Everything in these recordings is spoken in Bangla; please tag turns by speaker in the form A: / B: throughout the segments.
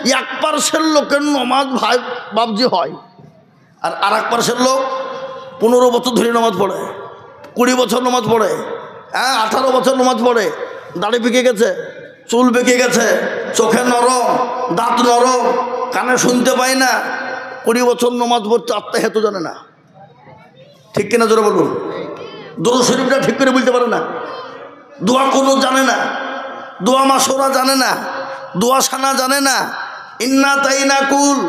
A: 1% লোকের নমাজ ভাই বাবজি হয়, আর 1% লোক 15 বছর ধরে নামাজ পড়ে, 20 বছর নামাজ পড়ে, 18 বছর নামাজ পড়ে, দাড়ি পেকে গেছে, চুল পেকে গেছে, চোখে নরম, দাঁত নরম, কানে শুনতে পাই না, 20 বছর নামাজ পড়ছে, আত্মা হেতু জানে না। ঠিক কিনা জোরে বলুন? দরুদ শরীফটা ঠিক করে বলতে পারে না, দোয়া কোনো জানে না, দোয়া মাসোরা জানে না, দোয়া সানা জানে না, ইন্না তাইনা কুল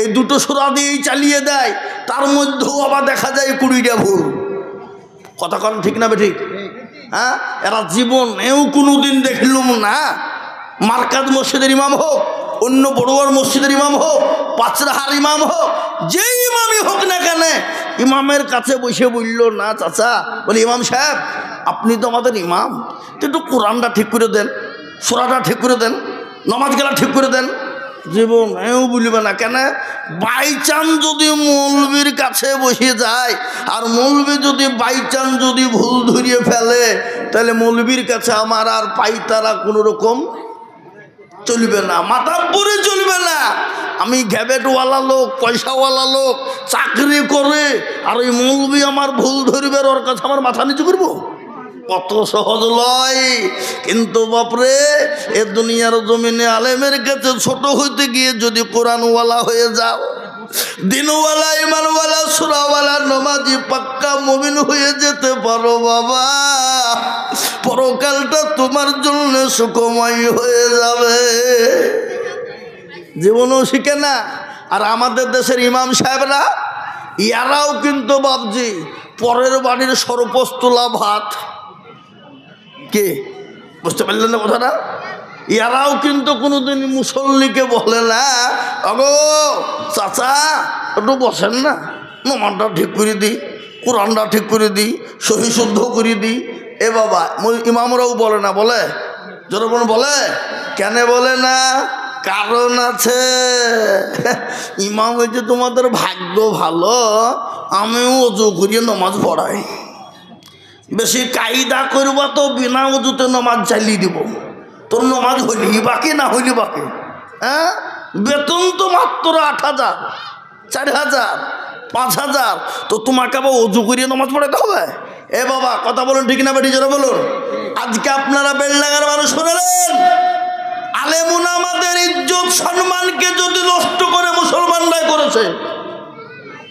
A: এই দুটো সূরা দিয়েই চালিয়ে দেয়, তার মধ্যেও আবার দেখা যায় 20টা ভুল। কথা কন ঠিক না বেঠিক? হ্যাঁ, এরা জীবনেও কোনোদিন দেখলুম না মার্কাজ মসজিদের ইমাম হোক, অন্য বড়ুয়ার মসজিদের ইমাম হোক, পাঁচরাহার ইমাম হোক, যে ইমামই হোক না কেন, ইমামের কাছে বসে বলল না চাচা, বলে ইমাম সাহেব আপনি তো আমাদের ইমাম, একটু কোরআনটা ঠিক করে দেন, সূরাটা ঠিক করে দেন, নামাজ গেলা ঠিক করে দেন। জীবনেও বলবে না। কেন? বাইচান্স যদি মৌলবীর কাছে বসে যায়, আর মৌলবী যদি বাইচান্স যদি ভুল ধরিয়ে ফেলে, তাহলে মৌলবীর কাছে আমার আর পাইতারা কোনো রকম চলবে না, মাতাব্বরে চলবে না। আমি গ্যাবেটওয়ালা লোক, পয়সাওয়ালা লোক, চাকরি করে, আর ওই মৌলবী আমার ভুল ধরবে, ওর কাছে আমার মাথা নিচু করবো? কত সহজ লয়। কিন্তু বাপরে, এ দুনিয়ার জমিনে আলেমের কাছে ছোট হইতে গিয়ে যদি কোরআনওয়ালা হয়ে যাও, দিনওয়ালা, ইমানওয়ালা, সূরাওয়ালা, নমাজি, পাক্কা মুমিন হয়ে যেতে পারো বাবা, পরকালটা তোমার জন্য সুখময় হয়ে যাবে। জীবনও শিখে না। আর আমাদের দেশের ইমাম সাহেবরা, ইয়ারাও কিন্তু বাবজি পরের বাড়ির সরপোস্তলা ভাত, কে বুঝতে পারলেন না কথাটা? ইয়ারাও কিন্তু কোনোদিন মুসল্লিকে বলে না, আগো চাচা একটু বসেন না, নমাজটা ঠিক করে দিই, কোরআনটা ঠিক করে দিই, সহি শুদ্ধ করে দিই। এ বাবা, ইমামরাও বলে না, বলে যখন বলে, কেন বলে না? কারণ আছে। ইমাম হয়েছে তোমাদের ভাগ্য ভালো, আমিও অজু করিয়ে নামাজ পড়াই। বেশি কায়দা করবা তো বিনা উজুতে নামাজ চালিয়ে দিব, তোর নামাজ হইলি বাকি, না হইলি বাকি। হ্যাঁ, বেতন তো মাত্র 8,000, 4,000, 5,000, তো তোমাকে আবার অজু করিয়ে নামাজ পড়াতে হবে? এ বাবা, কথা বলুন ঠিক না বেটি জোরে বলুন। আজকে আপনারা বেলডাঙ্গার মানুষ শুনলেন, আলেমুন আমাদের ইজ্জত সম্মানকে যদি নষ্ট করে মুসলমানরাই করেছে,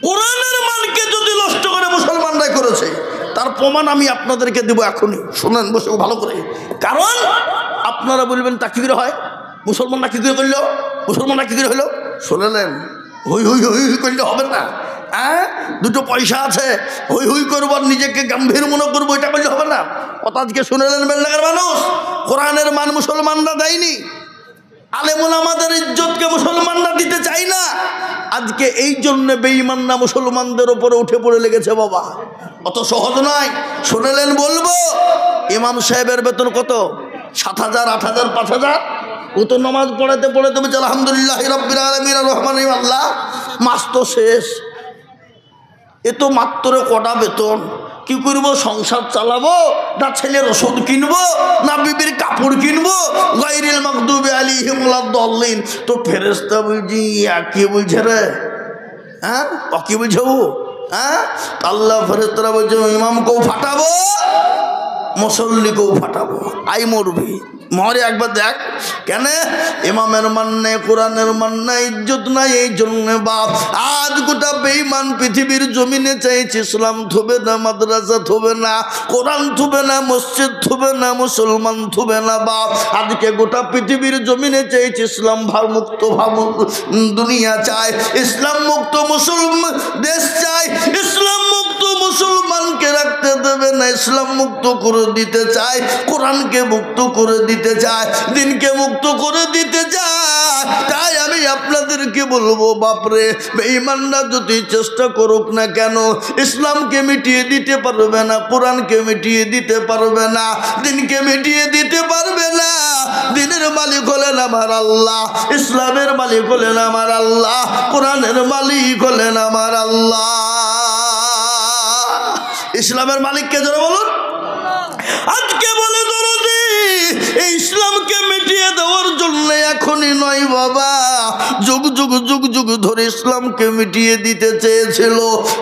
A: কোরআনের মানকে যদি নষ্ট করে মুসলমানরাই করেছে, তার প্রমাণ আমি আপনাদেরকে দেবো এখনই। শুনেন বসে ভালো করে। কারণ আপনারা বলবেন তাকবীর হয়, মুসলমানরা কি করে করলো, মুসলমানরা কি করে হইলো? শুনলেন, হই হই হই হই করলে হবে না। হ্যাঁ, দুটো পয়সা আছে, হই হই করবো আর নিজেকে গম্ভীর মনে করবো, এটা করলে হবে না। কথা আজকে শুনলেন বেলডাঙ্গার মানুষ, কোরআনের মান মুসলমানরা দেয়নি, আলেমুন আমাদের ইজ্জতকে মুসলমানরা দিতে চাই না। আজকে এই জন্য বেঈমানরা মুসলমানদের উপরে উঠে পড়ে লেগেছে বাবা, অত সহজ নয়। শুনলেন বলবো, ইমাম সাহেবের বেতন কত? 7,000, 8,000, 5,000। ও তো নামাজ পড়াতে পড়াতে বলছে আলহামদুলিল্লাহ রাব্বিল আলামিন আর রহমান রহিম, আল্লাহ, মাস তো শেষ। এ তো মাত্র কটা বেতন, কি করবো? সংসার চালাবো, না ছেলের ওষুধ কিনবো, না বিবির কাপড় কিনবো? গায়রিল মাগদুবি আলাইহিম ওয়ালাদ-দাল্লিন। তো ফেরেশতা বলছি কি বলছে রে? হ্যাঁ, কি বলছে ও? হ্যাঁ, আল্লাহ ফেরেশতারা বলছে ইমামকেও ফাটাবো, মুসল্লিকেও ফাটাবো, আই মরবি, মরে একবার দেখ। কেন? ইমামের মান নেই, কোরআনের মান নাই, ইজ্জত নাই। এই জন্য বাপ আজ গোটা বেঈমান পৃথিবীর জমিনে চাইছে ইসলাম থবে না, মাদ্রাসা থবে না, কোরআন থবে না, মসজিদ থবে না, মুসলমান থবে না বাপ। আজকে গোটা পৃথিবীর জমিনে চাইছে ইসলাম মুক্ত দুনিয়া চায়, ইসলাম মুক্ত মুসলমান দেশ চায়, ইসলাম মুক্ত মুসলমানকে রাখতে দেবে না, ইসলাম মুক্ত করে দিতে চায়, কোরআনকে মুক্ত করে দিতে চায়, দিনকে মুক্ত করে দিতে চায়। তাই আমি আপনাদেরকে বলবো বাপরে, বেঈমানরা যদি চেষ্টা করুক না কেন, ইসলামকে মিটিয়ে দিতে পারবে না, কোরআনকে মিটিয়ে দিতে পারবে না, দিনকে মিটিয়ে দিতে পারবে না। দিনের মালিক হলেন আমার আল্লাহ, ইসলামের মালিক হলেন আমার আল্লাহ, কোরআনের মালিক হলেন আমার আল্লাহ। ইসলামের মালিককে যারা বলুন, আজকে বলে দরদি এই ইসলামকে মিটিয়ে দেওয়ার জন্য এখনই নয় বাবা, যুগ যুগ যুগ যুগ ধরে ইসলামকে মিটিয়ে দিতে চেয়েছিল।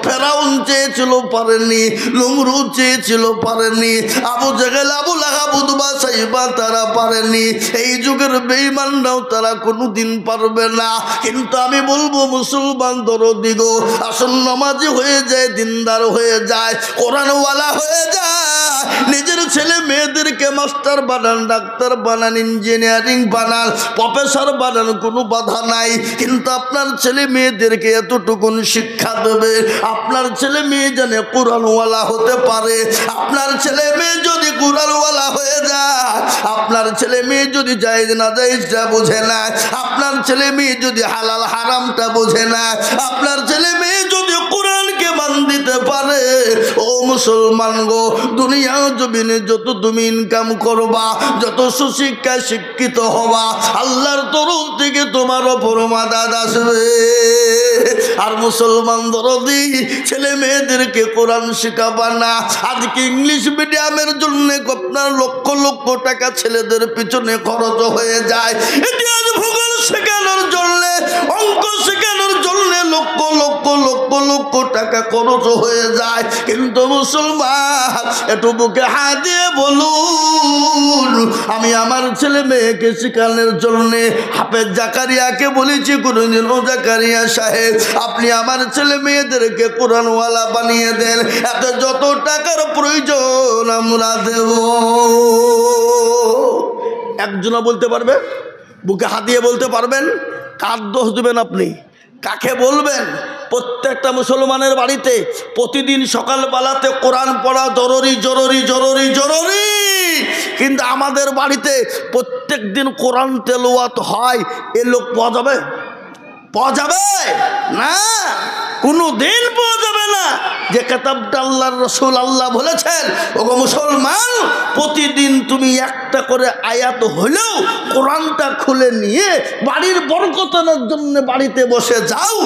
A: ফেরাউন চেয়েছিল, পারেনি। নমরুদ চেয়েছিল, পারেনি। আবু জেহেল, আবু লাহাব, উতবা, সাইবা তারা পারেনি। এই যুগের বেঈমানরাও তারা কোনোদিন পারবে না। কিন্তু আমি বলবো মুসলমান দরদি গো, আসল নামাজি হয়ে যায়, দিনদার হয়ে যায়, কোরআনওয়ালা হয়ে যায়। নিজের ছেলে মেয়েদেরকে মাস্টার বানান, ডাক্তার বানান, ইঞ্জিনিয়ারিং বানান, প্রফেসর বানান, কোনো বাধা নাই। কিন্তু আপনার ছেলে মেয়েদেরকে এতটুকুন শিক্ষা দেবে, আপনার ছেলে মেয়ে যেন কোরআনওয়ালা হতে পারে। আপনার ছেলে মেয়ে যদি কোরআনওয়ালা হয়ে যায়, আপনার ছেলে মেয়ে যদি জায়েজ না জায়েজটা বোঝে না, আপনার ছেলে মেয়ে যদি হালাল হারামটা বোঝে না, আপনার ছেলে মেয়ে যদি কোরআনকে মান দিতে পারে, ও মুসলমান গো, দুনিয়া জমিনে যত তুমি ইনকাম করবা, যত সুশিক্ষায় শিক্ষিত হবা, আল্লাহর তরফ থেকে তোমার ওপর মাদাদ আসবে। আর মুসলমান দরদি ছেলে মেয়েদেরকে কোরআন শেখাবা না। আজকে ইংলিশ মিডিয়ামের জন্য আপনার লক্ষ লক্ষ টাকা ছেলেদের পিছনে খরচ হয়ে যায়। ইতিহাস ভূগোল শেখানোর জন্য, অঙ্ক শেখানোর জন্য লক্ষ লক্ষ লক্ষ লক্ষ টাকা খরচ হয়ে যায়। কিন্তু মুসলমান একটু বুকে হাত দিয়ে বলুন, আমি আমার ছেলে মেয়েকে শেখানোর জন্য হাফেজ জাকারিয়াকে বলেছি, কোনদিন ও জাকারিয়া সাহেব আপনি আমার ছেলে মেয়েদেরকে কোরআনওয়ালা বানিয়ে দেন, এত যত টাকার প্রয়োজন আমরা দেব। একজনা বলতে পারবে? বুকে হাত দিয়ে বলতে পারবেন? কার দোষ দেবেন আপনি? কাকে বলবেন? প্রত্যেকটা মুসলমানের বাড়িতে প্রতিদিন সকালবেলাতে কোরআন পড়া জরুরি জরুরি জরুরি জরুরি। কিন্তু আমাদের বাড়িতে প্রত্যেক দিন কোরআন তেলাওয়াত হয়, এ লোক পাওয়া যাবে? পাওয়া যাবে না, কোনো দিন পাওয়া যাবে না। যে কিতাবটা আল্লাহর রাসূল আল্লাহ বলেছেন, ওগো মুসলমান, প্রতিদিন তুমি একটা করে আয়াত হলেও কোরআনটা খুলে নিয়ে বাড়ির বরকতের জন্য বাড়িতে বসে যাও।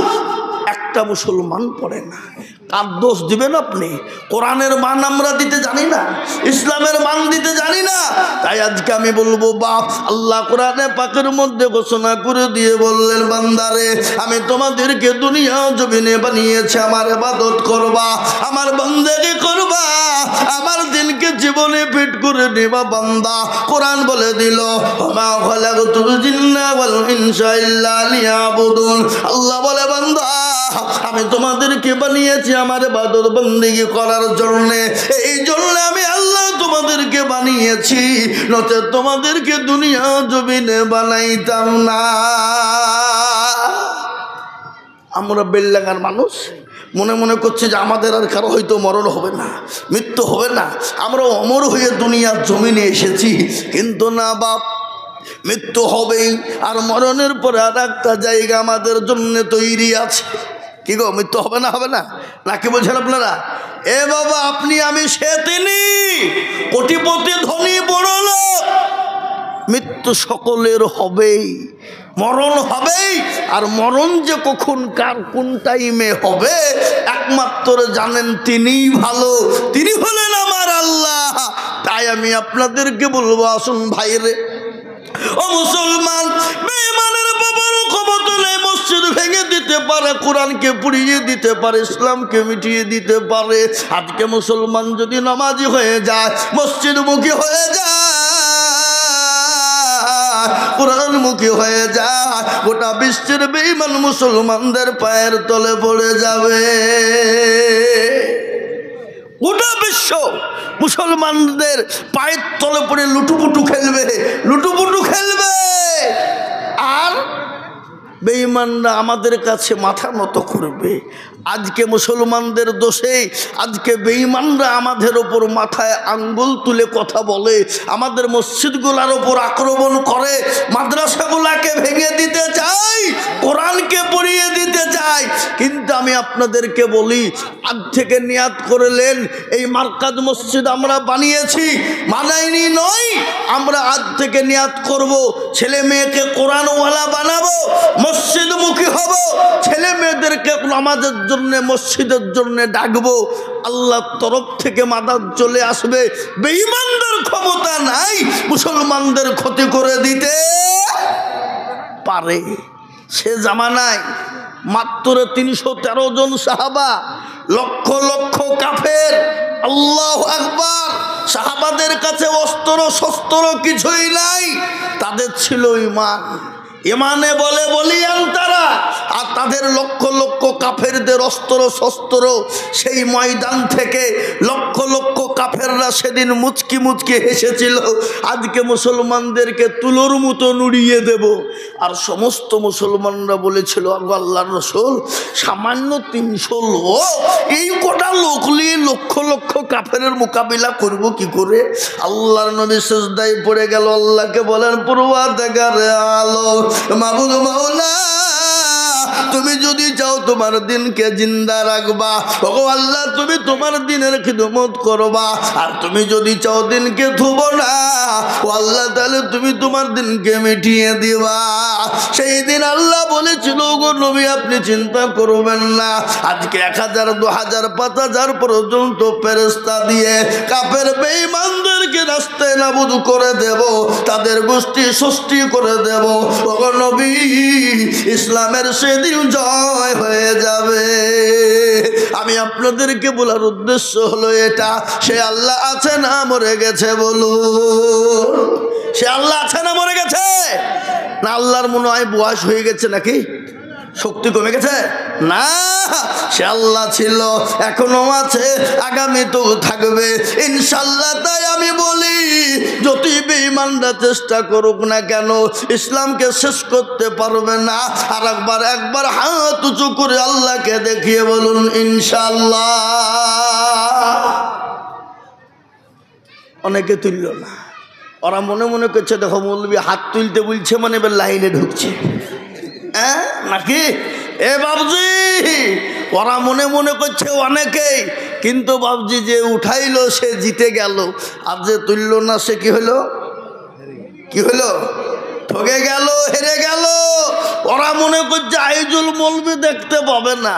A: একটা মুসলমান পড়ে না। কার দোষ দিবেন আপনি? কোরআনের মান আমরা দিতে জানি না, ইসলামের মান দিতে জানি না। তাই আজকে আমি বলবো, বাপ আল্লাহ কোরআনে পাকের মধ্যে ঘোষণা করে দিয়ে বললেন, বান্দারে আমি তোমাদেরকে দুনিয়া জমিনে বানিয়েছি আমার ইবাদত করবা, আমার বন্দেগি করবা, আমার দিনকে জীবনে ফিট করে নেবা বান্দা। কোরআন বলে দিল, মা খালাকতুল জিন্না ওয়াল ইনসা ইল্লা লিয়াবুদুন। আল্লাহ বলে, বান্দা আমি তোমাদেরকে বানিয়েছি আমার ইবাদত বন্দেগি করার জন্য। এই জন্য আমি আল্লাহ তোমাদেরকে বানিয়েছি, নচে তোমাদেরকে দুনিয়া জমিনে বানাইতাম না। আমরা বেলডাঙ্গার মানুষ মনে মনে করছে যে আমাদের আর কারো হয়তো মরণ হবে না, মৃত্যু হবে না, আমরা অমর হয়ে দুনিয়ার জমিনে এসেছি। কিন্তু না বাপ, মৃত্যু হবেই, আর মরণের পরে আর একটা জায়গা আমাদের জন্য তৈরি আছে। কি গো, মৃত্যু হবে না? হবে না নাকি বলছেন আপনারা? এ বাবা, আপনি আমি সে তিনি, কোটিপতি ধনী বড় লোক, মৃত্যু সকলের হবেই, মরণ হবেই। আর মরণ যে কখন কার কোন টাইমে হবে একমাত্র জানেন তিনিই ভালো, তিনি হলেন আমার আল্লাহ। তাই আমি আপনাদেরকে বলবো, আসুন ভাইরে, ও মুসলমান, বেঈমানের বাবারও ক্ষমতা নেই, মসজিদ ভেঙে দিতে পারে, কোরআনকে পুড়িয়ে দিতে পারে, ইসলামকে মিটিয়ে দিতে পারে। আজকে মুসলমান যদি নামাজি হয়ে যায়, মসজিদমুখী হয়ে যায়, কোরআনমুখী হয়ে যায়, গোটা বিশ্বের বেঈমান মুসলমানদের পায়ের তলে পড়ে যাবে। গোটা বিশ্ব মুসলমানদের পায়ের তলে পড়ে লুটুপুটু খেলবে, লুটুপুটু খেলবে। আর বেঈমানরা আমাদের কাছে মাথা নত করবে। আজকে মুসলমানদের দোষে আজকে বেঈমানরা আমাদের ওপর মাথায় আঙ্গুল তুলে কথা বলে, আমাদের মসজিদগুলোর ওপর আক্রমণ করে, মাদ্রাসাগুলাকে ভেঙে দিতে চাই, কোরআনকে পড়িয়ে দিতে চাই। কিন্তু আমি আপনাদেরকে বলি, আজ থেকে নিয়াত করলেন, এই মার্কাজ মসজিদ আমরা বানিয়েছি, বানাইনি নয়, আমরা আজ থেকে নিয়াত করব, ছেলে মেয়েকে কোরআনওয়ালা বানাবো, মসজিদমুখী হব, ছেলে মেয়েদেরকে নামাজের জন্য মসজিদের জন্য ডাকবো। আল্লাহর তরফ থেকে মাদাদ চলে আসবে। বেঈমানদের ক্ষমতা নাই মুসলমানদের ক্ষতি করে দিতে পারে। সে জামানায় মাত্র 313 জন সাহাবা, লক্ষ লক্ষ কাফের। আল্লাহু আকবার। সাহাবাদের কাছে অস্ত্র শস্ত্র কিছুই নাই, তাদের ছিল ঈমান। ইমানে বলে বলিয়ান তারা, আর তাদের লক্ষ লক্ষ কাফেরদের অস্ত্র শস্ত্র। সেই ময়দান থেকে লক্ষ লক্ষ কাফেররা সেদিন মুচকি মুচকি হেসেছিল, আজকে মুসলমানদেরকে তুলোর মতো নুড়িয়ে দেব। আর সমস্ত মুসলমানরা বলেছিল, আল্লাহর রাসূল সামান্য 300 লোক, এই কটা লোক নিয়ে লক্ষ লক্ষ কাফেরের মোকাবিলা করব কি করে? আল্লাহর নবী সিজদায় পড়ে গেল, আল্লাহকে বলেন, পরওয়ারদিগারে আলম, মাবুদ মাওলা, তুমি যদি চাও তোমার দিনকে জিন্দা রাখবা, ওগো আল্লাহ তুমি তোমার দিনের খিদমত করবা। আর তুমি যদি চাও দিনকে থুব না, ও আল্লাহ তাহলে তুমি তোমার দিনকে মিটিয়ে দিবা। সেই দিন আল্লাহ বলেছিল, ওগো নবী আপনি চিন্তা করবেন না, আজকে 1000 2000 5000 পর্যন্ত ফেরেশতা দিয়ে কাফের বেঈমানদেরকে রাস্তায় নাবুদ করে দেব, তাদের গোষ্ঠী সৃষ্টি করে দেব। ওগো নবী ইসলামের সেদিন জয় হয়ে যাবে। আমি আপনাদেরকে বলার উদ্দেশ্য হলো এটা, সে আল্লাহ আছে না মরে গেছে? বলুন, সে আল্লাহ আছে না মরে গেছে? না আল্লাহর মনে হয় বয়স হয়ে গেছে, নাকি শক্তি কমে গেছে? না, সে আল্লাহ ছিল, এখনো আছে, আগামীতেও থাকবে ইনশাল্লাহ। তাই আমি বলি, যতই বেঈমানরা চেষ্টা করুক না কেন, ইসলামকে শেষ করতে পারবে না। আর একবার হাত উঁচু করে আল্লাহকে দেখিয়ে বলুন ইনশাল্লাহ। অনেকে তুলল না, ওরা মনে মনে করছে, দেখো মৌলবি হাত তুলতে বলছে মানে এবার লাইনে ঢুকছে, হ্যাঁ নাকি? এ বাবজি, ওরা মনে মনে করছে অনেকেই, কিন্তু বাবজি যে উঠাইলো সে জিতে গেল, আর যে তুলল না সে কি হলো? কি হলো? ঠকে গেল, হেরে গেল। ওরা মনে করছে আইজুল মৌলবি দেখতে পাবে না,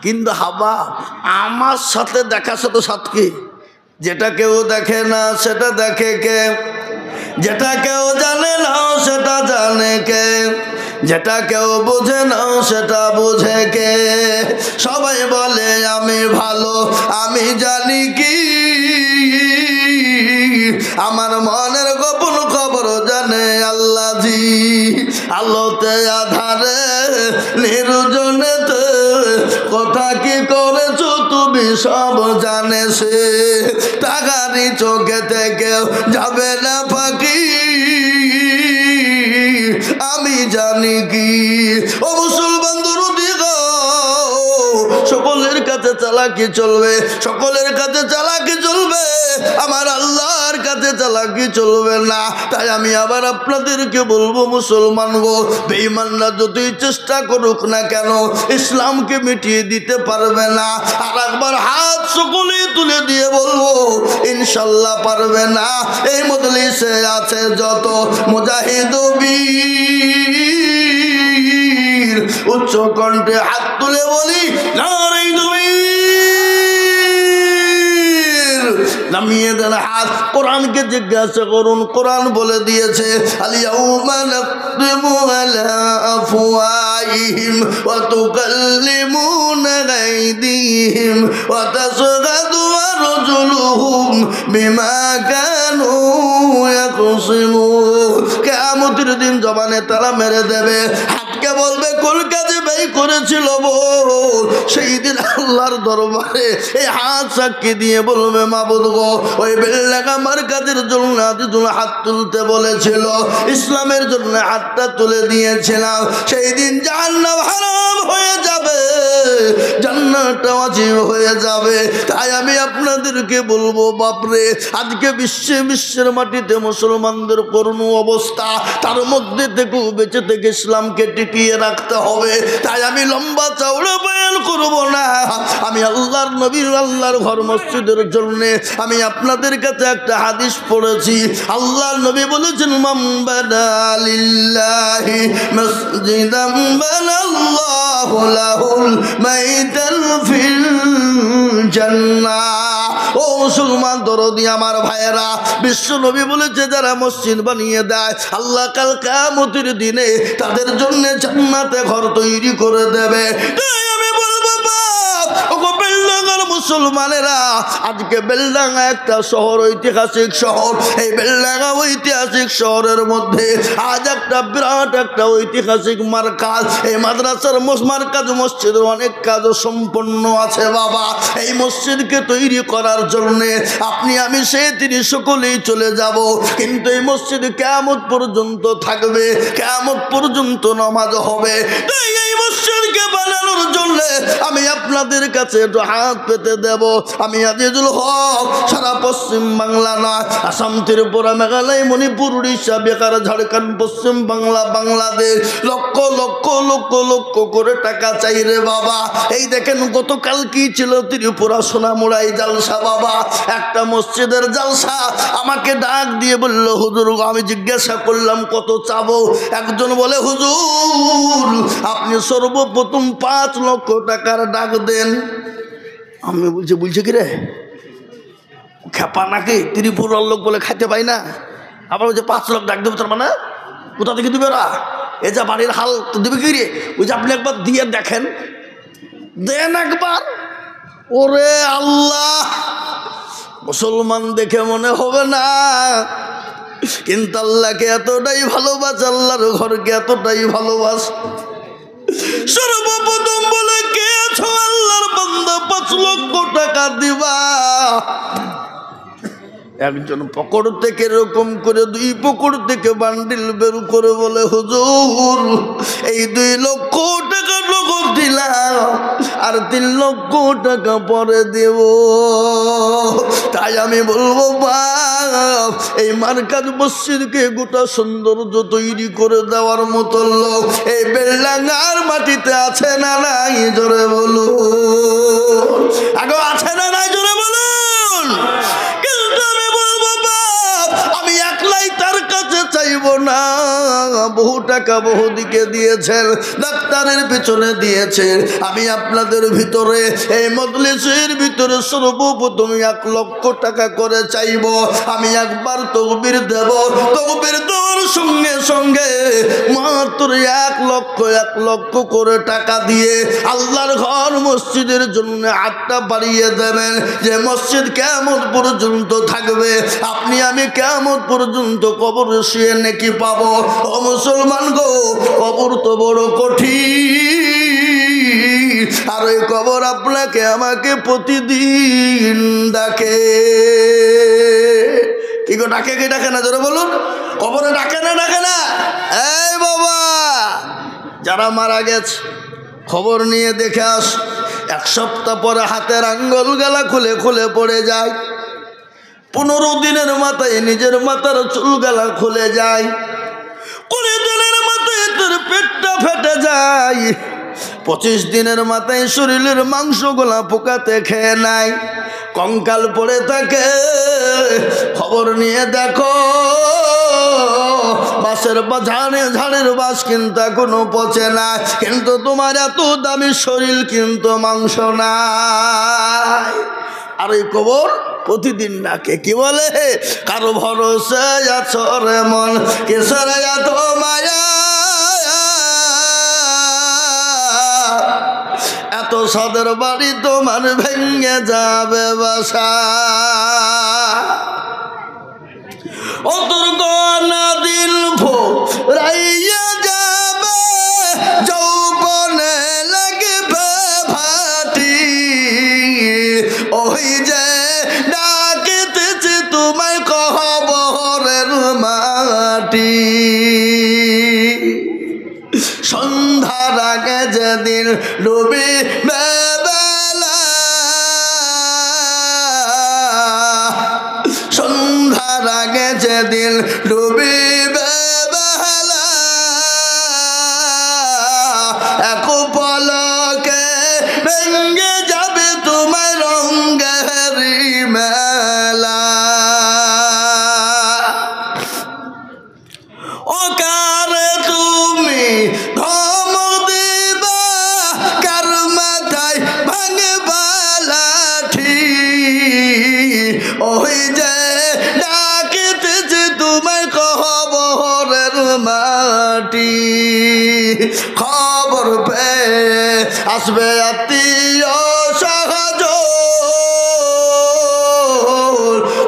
A: কিন্তু হাবা আমার সাথে দেখা সাথে সাথ কি? যেটা কেউ দেখে না সেটা দেখে কে? যেটা কেউ জানে না সেটা জানে কে? যেটা কেউ বোঝে না সেটা বোঝে কে? সবাই বলে আমি ভালো, আমি জানি কি, আমার মনের গোপন খবর জানে আল্লাহ জি। আলোতে আধারে নির্জনেতে কথা কি করেছো তুমি সব জানে সে, টাকারি চোখে থেকে যাবে না ফাঁকি, আমি জানি কি। ও মুসলমান দুরুদি গো, সকলের কাছে চালাকি চলবে, সকলের কাছে চালাকি চলবে, আমার আল্লাহর কাছে চালাকি চলবে না। তাই আমি আবার আপনাদেরকে বলবো, মুসলমান গো, বেঈমানরা যতই চেষ্টা করুক না কেন, ইসলামকে মিটিয়ে দিতে পারবে না। আর একবার হাত সকলেই তুলে দিয়ে বলবো ইনশাল্লাহ পারবে না। এই মজলিসে আছে যত মুজাহিদ বীর, উচ্চ কণ্ঠে হাত তুলে বলি নারায়ে তাকবীর। নামিয়ে দেন হাত। কোরআনকে জিজ্ঞাসা করুন, কোরআন বলে দিয়েছে, আল-ইয়াউমা নাখতিমু আলা আফওয়াহিহিম ওয়া তুকাল্লিমুনা আইদিহিম ওয়া তাশহাদু আরজুলুহুম বিমা কানু ইয়াকসিমুন। কিয়ামতের দিন জবানে তালা মেরে দেবে, হাতকে বলবে কোন কাজে ব্যয় করেছিল বল। সেই দিন আল্লাহর দরবারে এই হাত সাক্ষী দিয়ে বলবে, মাবুদ গো, ওই বেল্লাগা আমার কাজের জন্য হাত তুলতে বলেছিল, ইসলামের জন্য হাতটা তুলে দিয়েছিলাম। সেই দিন জাহান্নাম হারাম হয়ে যাবে, জান্নাতটা ওয়াজিব হয়ে যাবে। তাই আমি আপনাদেরকে বলবো, বাপরে, আজকে বিশ্বের মাটিতে মুসলমানদের করুণ অবস্থা, তার মধ্যে থেকেও বেঁচে থেকে ইসলামকে টিকিয়ে রাখতে হবে। তাই আমি লম্বা চওড়া বয়ান করব না, আমি আল্লাহর নবীর, আল্লাহর ঘর মসজিদের জন্য আমি আপনাদের কাছে একটা হাদিস পড়েছি। আল্লাহর নবী বলেছেন, মান বানা লিল্লাহি মসজিদান বানাল্লাহু লাহুল বাইতাল ফিল জান্নাহ। ও মুসলমান দরদি আমার ভাইয়েরা, বিশ্ব নবী বলেছে যারা মসজিদ বানিয়ে দেয় আল্লাহ কাল কিয়ামতের দিনে তাদের জন্য জান্নাতে ঘর তৈরি করে দেবে। তাই আমি বলবো বাপ, ওগো বেলডাঙ্গার মুসলমানেরা, আজকে বেলডাঙ্গা একটা শহর, ঐতিহাসিক শহর। এই বেলডাঙ্গা ঐতিহাসিক শহরের মধ্যে আজ একটা বিরাট একটা ঐতিহাসিক মার্কাজ, এই মাদ্রাসার মার্কাজ মসজিদের অনেক কাজ সম্পন্ন আছে বাবা। এই মসজিদকে তৈরি করার জন্যে আপনি আমি সে তিনি সকলেই চলে যাব, কিন্তু এই মসজিদ কিয়ামত পর্যন্ত থাকবে, কিয়ামত পর্যন্ত নামাজ হবে। তাই এই মসজিদকে বানানোর জন্য আমি আপনাদের কাছে একটু হাত পেতে দেব। আমি আজিজুল হক সারা পশ্চিম বাংলা নয়, আসাম, ত্রিপুরা, মেঘালয়, মণিপুর, উড়িষ্যা, বিহার, ঝাড়খণ্ড, পশ্চিম বাংলা, বাংলাদেশ লক্ষ লক্ষ লক্ষ লক্ষ করে টাকা চাই রে বাবা। এই দেখেন গতকাল কি ছিল, ত্রিপুরা সোনামুড়াই জালসা বাবা, একটা মসজিদের জালসা। আমাকে ডাক দিয়ে বলল হুজুর, আমি জিজ্ঞাসা করলাম কত চাবো? একজন বলে হুজুর আপনি সর্বপ্রথম 5 লক্ষ টাকার ডাক দেন। আমি বলছি কি রে খেপা নাকি, ত্রিপুরার লোক বলে খাইতে পাই না, আবার ওই যে 5 লাখ ডাক দেবো, তার মানে কোথা থেকে দিবে ওরা? এ যা বাড়ির হাল তো দেবে কি রে? ওই যে আপনি একবার দিয়ে দেখেন, দেন একবার। ওরে আল্লাহ, মুসলমান দেখে মনে হবে না, কিন্তু আল্লাহকে এতটাই ভালোবাসে, আল্লাহর ঘরকে এতটাই ভালোবাসে। সর্বপ্রথম বলে কে আছো আল্লাহর বান্দা, 5 লক্ষ টাকা দিবা। একজন পকর থেকে এরকম করে 2 পকর থেকে বান্ডিল বের করে বলে হুজুর এই 2 লক্ষ টাকা নগদ দিলাম, আর 3 লক্ষ টাকা পরে দেব। তাই আমি বলবো বাপ, এই মার্কাজ মসজিদকে গোটা সৌন্দর্য তৈরি করে দেওয়ার মতো লোক এই বেলডাঙ্গার মাটিতে আছে না নাই? জোরে বলুন, আগে আছে না নাই? জোরে বলুন। কিন্তু আমি বলবো বাপ, আমি একলাই তার কাছে চাইবো না, বহু টাকা বহু দিকে দিয়েছেন, ডাক্তারের পেছনে দিয়েছেন। আমি আপনাদের ভিতরে এই মজলিসের ভিতরে সর্বপ্রথম 1 লক্ষ টাকা করে চাইব। আমি একবার তকবীর দেব, তকবীর দেওয়ার সঙ্গে সঙ্গে মাত্র 1 লক্ষ করে টাকা দিয়ে আল্লাহর ঘর মসজিদের জন্য হাতটা বাড়িয়ে দেবেন, যে মসজিদ কিয়ামত পর্যন্ত থাকবে। আপনি আমি কিয়ামত পর্যন্ত কবরে শুয়ে নেকি পাবো। ও মুসলমান গো, কবর তো বড় কঠিন, আর ওই কবর আপনাকে আমাকে প্রতিদিন ডাকে। কি গো, ডাকে কি ডাকে না? জোরে বলুন, কবরে ডাকে না ডাকে না? এই বাবা, যারা মারা গেছে খবর নিয়ে দেখে আস, 1 সপ্তাহ পরে হাতের আঙ্গুল গলা খুলে খুলে পড়ে যায়, 15 দিনের মাথায় নিজের মাথার চুল গলা খুলে যায়, 20 দিনের মাথায় তোর পেটটা ফেটে যায়, 25 দিনের মাথায় শরীরের মাংসগুলা পোকাতে খেয়ে নেয়, কঙ্কাল পড়ে থাকে। খবর নিয়ে দেখো, বাসের ঝাড়ের বাস কিন্তু এখনো পচে না, কিন্তু তোমার এত দামি শরীর কিন্তু মাংস নাই। আর এই কবর প্রতিদিন ডাকে, কি বলে? কারো ভরসা আছো রে মন, কিসের এত মায়া, এত সাদের বাড়ি তোমার ভেঙে যাবে বাসা। ও তোর গনা দিল ভোরাইয়া যাবে, যৌবনে লাগবে ভাটি, ওই যে ডাকিতেছি তোমায় কবরের মাটি। সন্ধ্যার আগে যেদিন ডুবি বেলা, সন্ধ্যার আগে যেদিন ডুবি বেলা, এক পলকে ভেঙে যাবে তোমার রঙের মেলা। ও কারে তুমি ধমক দিবা, কার মাথায় ভাঙবা লাঠি, মাটি খবর পেয়ে আসবে আত্মীয় সহজ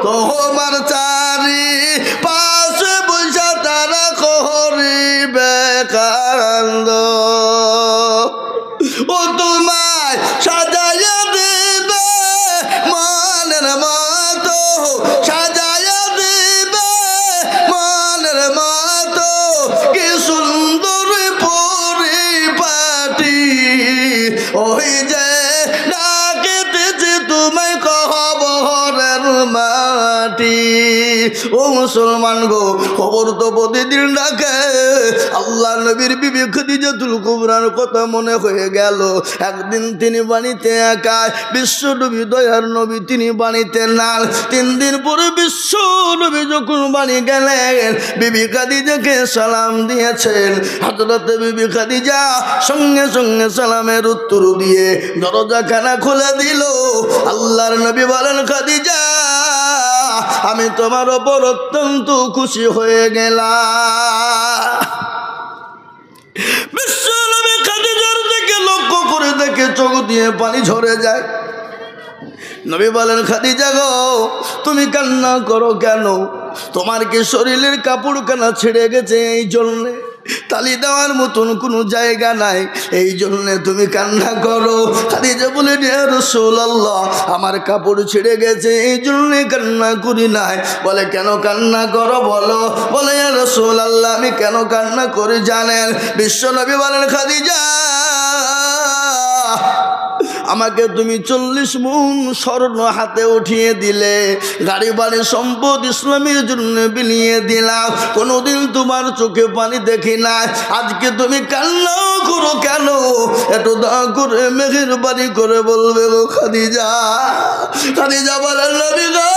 A: তোমার চারি পাশে বৈশা তারা করিবে কান্দ ও তোমায় সাজাইয়া দিবে মনের মতো সাজাইয়া দিবে মনের মতো কি সুন্দর পরিপাটি ওই যে ডাকিতেছি তোমায় কবরের মাটি ও মুসলমান গো খবর তো প্রতিদিন ডাকে আল্লাহ নবীর বিবি খাদিজাতুল কুবরার কথা মনে হয়ে গেল একদিন তিনি বাণীতে একা বিশ্ব নবী দয়ার নবী তিনি বাণীতে নাল 3 দিন পরে বিশ্ব নবী যখন বাণী গেলেন বিবি খাদিজাকে সালাম দিয়েছেন হযরতে বিবি খাদিজা সঙ্গে সঙ্গে সালামের উত্তর দিয়ে দরজাখানা খুলে দিল আল্লাহর নবী বলেন খাদিজা আমি তোমার উপর অত্যন্ত খুশি হয়ে গেলাম বিশ্বনবী খাদিজার দিকে লক্ষ্য করে দেখে চোখ দিয়ে পানি ঝরে যায় নবী বলেন খাদিজা গো তুমি কান্না করো কেন তোমার কি শরীরের কাপড় কানা ছিঁড়ে গেছে এই জন্যে তালি দেওয়ার মতন কোনো জায়গা নাই এই জন্যে তুমি কান্না করো খাদিজা বলে ইয়া রাসূলুল্লাহ আমার কাপড় ছিঁড়ে গেছে এই জন্যে কান্না করি নাই বলে কেন কান্না করো বলো বলে ইয়া রাসূলুল্লাহ আমি কেন কান্না করি জানেন বিশ্বনবী বলেন খাদিজা আমাকে তুমি 40 মণ স্বর্ণ হাতে উঠিয়ে দিলে গাড়ি বাড়ি সম্পদ ইসলামের জন্য বিলিয়ে দিলাম কোনোদিন তোমার চোখে পানি দেখি না আজকে তুমি কান্না করো কেন একটু দয়া করে মেহেরবানি করে বলবে গো খাদিজা খাদিজা বলেন নবী গো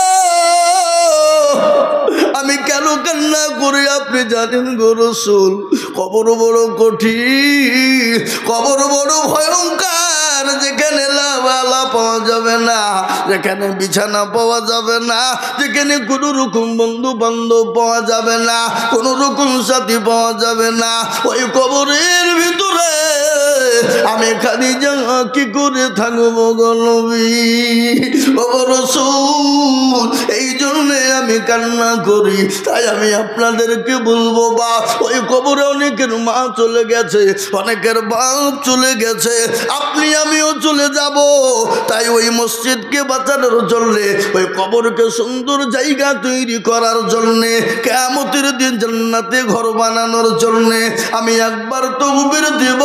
A: আমি কেন কান্না করি আপনি জানেন গো রাসূল কবর বড় কঠিন কবর বড় ভয়ঙ্কর যেখানে লাভালা পাওয়া যাবে না যেখানে বিছানা পাওয়া যাবে না যেখানে কোনো রকম বন্ধু বান্ধব পাওয়া যাবে না কোনো রকম সাথী পাওয়া যাবে না ওই কবরের ভিতরে আমি খাদিজা কি করে থাকবো গো নবী ও রাসূল এই জন্যে আমি কান্না করি তাই আমি আপনাদেরকে বলবো বা ওই কবরে অনেকের মা চলে গেছে অনেকের বাপ চলে গেছে আপনি আমিও চলে যাব তাই ওই মসজিদকে বাঁচানোর জন্যে ওই কবরকে সুন্দর জায়গা তৈরি করার জন্যে কিয়ামতের দিন জান্নাতে ঘর বানানোর জন্যে আমি একবার তাকবীর দেব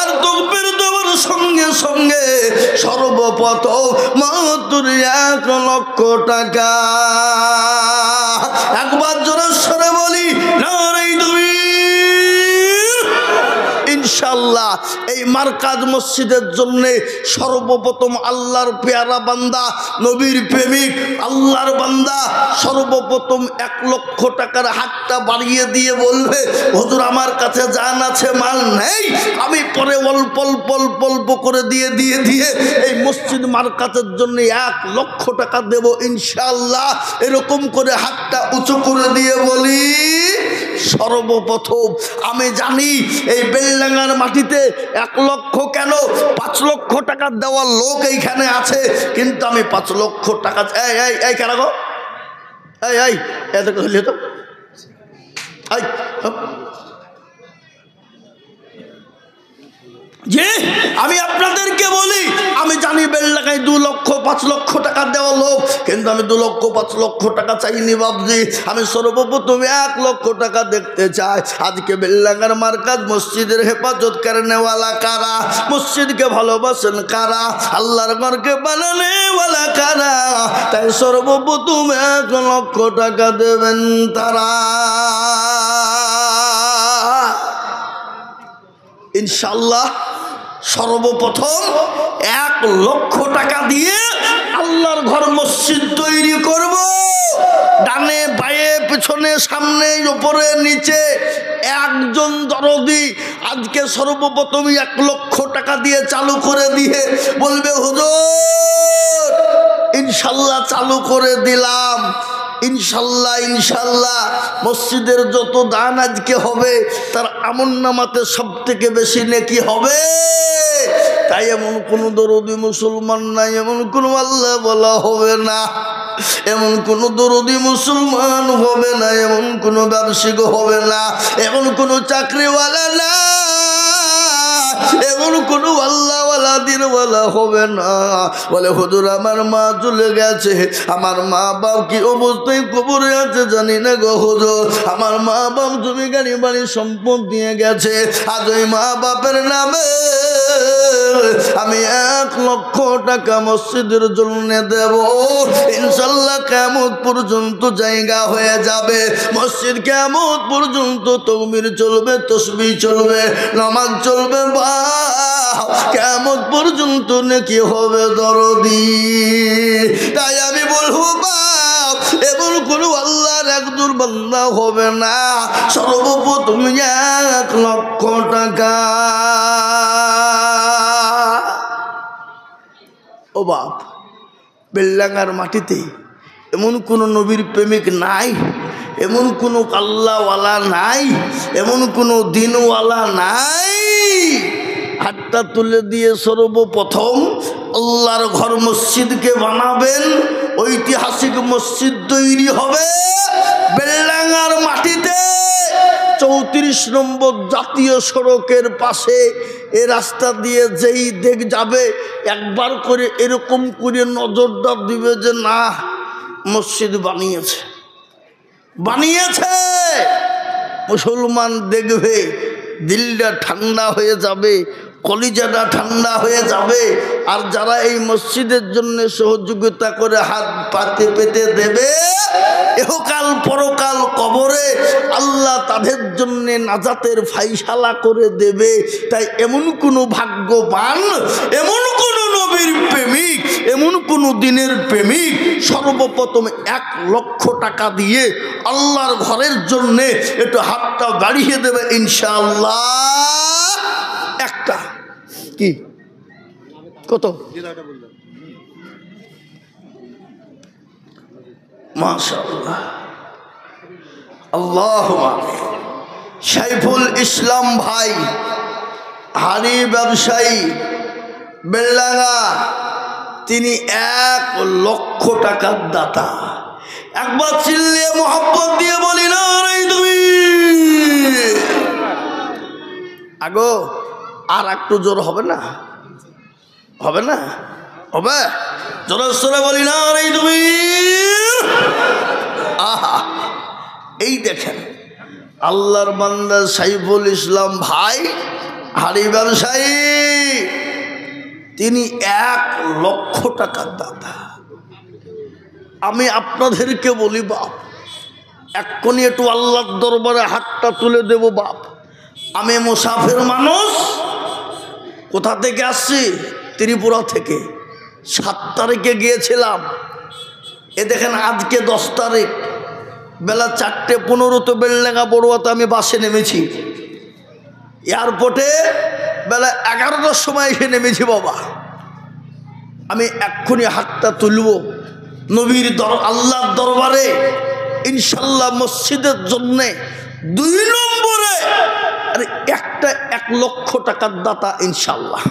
A: আর তাকবীর দেওয়ার সঙ্গে সঙ্গে সর্বপ্রথম মাত্র 1 লক্ষ টাকা একবার জোরে সরে বলি নারে তাকবীর ইনশাআল্লাহ এই মারকাজ মসজিদের জন্য সর্বপ্রথম আল্লাহর পেয়ারা বান্দা নবীর প্রেমিক আল্লাহর বান্দা সর্বপ্রথম 1 লক্ষ টাকার হাতটা বাড়িয়ে দিয়ে বলবে হুজুর আমার কাছে জান আছে মাল নেই আমি পরে অল্প অল্প অল্প অল্প করে দিয়ে দিয়ে দিয়ে এই মসজিদ মারকাজের জন্য 1 লক্ষ টাকা দেব ইনশাআল্লাহ এরকম করে হাতটা উঁচু করে দিয়ে বলি সর্বপ্রথম আমি জানি এই বেলডাঙ্গার মাটিতে 1 লক্ষ কেন 5 লক্ষ টাকা দেওয়ার লোক এইখানে আছে কিন্তু আমি 5 লক্ষ টাকা এই কেন গো এই এত হইলে তো যে আমি আপনাদেরকে বলি আমি জানি বেলডাঙ্গায় 2 লক্ষ 5 লক্ষ টাকা দেওয়া লোক কিন্তু আমি 2 লক্ষ 5 লক্ষ টাকা চাইনি বাবজি আমি সর্বপ্রথম 1 লক্ষ টাকা দেখতে চাই আজকে বেলডাঙ্গার মারকাজ মসজিদের হেফাজত করেনেওয়ালা কারা মসজিদকে ভালোবাসেন কারা আল্লাহর ঘরকে বানানেওয়ালা কারা তাই সর্বপ্রথম 1 লক্ষ টাকা দেবেন তারা ইনশাআল্লাহ সর্বপ্রথম 1 লক্ষ টাকা দিয়ে আল্লাহর ঘর মসজিদ তৈরি করব ডানে বায়ে পিছনে সামনে উপরে নিচে একজন দরদি আজকে সর্বপ্রথম 1 লক্ষ টাকা দিয়ে চালু করে দিয়ে বলবে হুজুর ইনশাআল্লাহ চালু করে দিলাম ইনশাল্লাহ ইনশাল্লাহ মসজিদের যত দান আজকে হবে তার আমলনামাতে সবথেকে বেশি নেকি হবে। তাই এমন কোনো দরদি মুসলমান নাই, এমন কোনো আল্লাহ বলা হবে না, এমন কোনো দরদি মুসলমান হবে না, এমন কোনো ব্যবসায়িক হবে না, এমন কোনো চাকরিওয়ালা না, এমন কোনো আল্লাহওয়ালা দিনওয়ালা হবে না বলে হুজুর আমার মা চলে গেছে, আমার মা বাপ কি অবস্থায় কবরে আছে জানি না গো হুজুর, আমার মা বাপ জমি গাড়ি বাড়ি সম্পদ দিয়ে গেছে, আজ ওই মা বাপের নামে আমি 1 লক্ষ টাকা মসজিদের জন্য দেব, ইনশাল্লাহ কিয়ামত পর্যন্ত জায়গা হয়ে যাবে, মসজিদ কিয়ামত পর্যন্ত তাকবীর চলবে, তাসবিহ চলবে, নামাজ চলবে, কিয়ামত পর্যন্ত নেকি হবে দরদি। তাই আমি বলবো বাপ এমন কোনো আল্লাহর একজন বান্দা হবে না, সর্বপ্রথম 1 লক্ষ টাকা। ও বাপ, বেলডাঙ্গার মাটিতে এমন কোনো নবীর প্রেমিক নাই, এমন কোনো আল্লাহওয়ালা নাই, এমন কোনো দিনওয়ালা নাই। হাতটা তুলে দিয়ে সর্বপ্রথম আল্লাহর ঘর মসজিদকে বানাবেন, ঐতিহাসিক মসজিদ তৈরি হবে বেলডাঙ্গার মাটিতে। 34 নম্বর জাতীয় সড়কের পাশে এ রাস্তা দিয়ে যেই দেখ যাবে একবার করে এরকম করে নজরটা দিবে যে না মসজিদ বানিয়েছে, বানিয়েছে। মুসলমান দেখবে দিলটা ঠান্ডা হয়ে যাবে, কলিজাটা ঠান্ডা হয়ে যাবে। আর যারা এই মসজিদের জন্য সহযোগিতা করে হাত পাতে পেতে দেবে, এহকাল পরকাল কবরে আল্লাহ তাদের জন্য নাজাতের ফাইসালা করে দেবে। তাই এমন কোনো ভাগ্যবান, এমন কোনো নবীর প্রেমিক, এমন কোনো দিনের প্রেমিক সর্বপ্রথম 1 লক্ষ টাকা দিয়ে আল্লাহর ঘরের জন্যে একটু হাতটা বাড়িয়ে দেবে ইনশাআল্লাহ। একটা কি কত মাশাআল্লাহ, আল্লাহুম্মা সাইফুল ইসলাম ভাই, হাড়ি ব্যবসায়ী, বেলডাঙ্গা, তিনি 1 লক্ষ টাকার দাতা। একবার চিল্লিয়ে মোহাব্বত দিয়ে বলি না রে তুমি আগো, আর একটু জোর হবে না? হবে না? হবে? জোরে সোরে বলি না রে তুমি। আহা, এই দেখেন আল্লাহর বান্দা সাইফুল ইসলাম ভাই, হাড়ি ব্যবসায়ী, তিনি 1 লক্ষ টাকার দাতা। আমি আপনাদেরকে বলি বাপ, এক্ষুনি একটু আল্লাহর দরবারে হাতটা তুলে দেব বাপ। আমি মুসাফির মানুষ, কোথা থেকে আসছি? ত্রিপুরা থেকে। 7 তারিখে গিয়েছিলাম, এ দেখেন আজকে 10 তারিখ, বেলা 4:15 বেলডাঙ্গা বড়ুয়াতে আমি বাসে নেমেছি। এয়ারপোর্টে বেলা 11টার সময় এসে নেমেছি বাবা। আমি এক্ষুনি হাতটা তুলব নবীর আল্লাহর দরবারে, ইনশাল্লাহ মসজিদের জন্যে 2 নম্বরে আর একটা 1 লক্ষ টাকার দাতা ইনশাল্লাহ।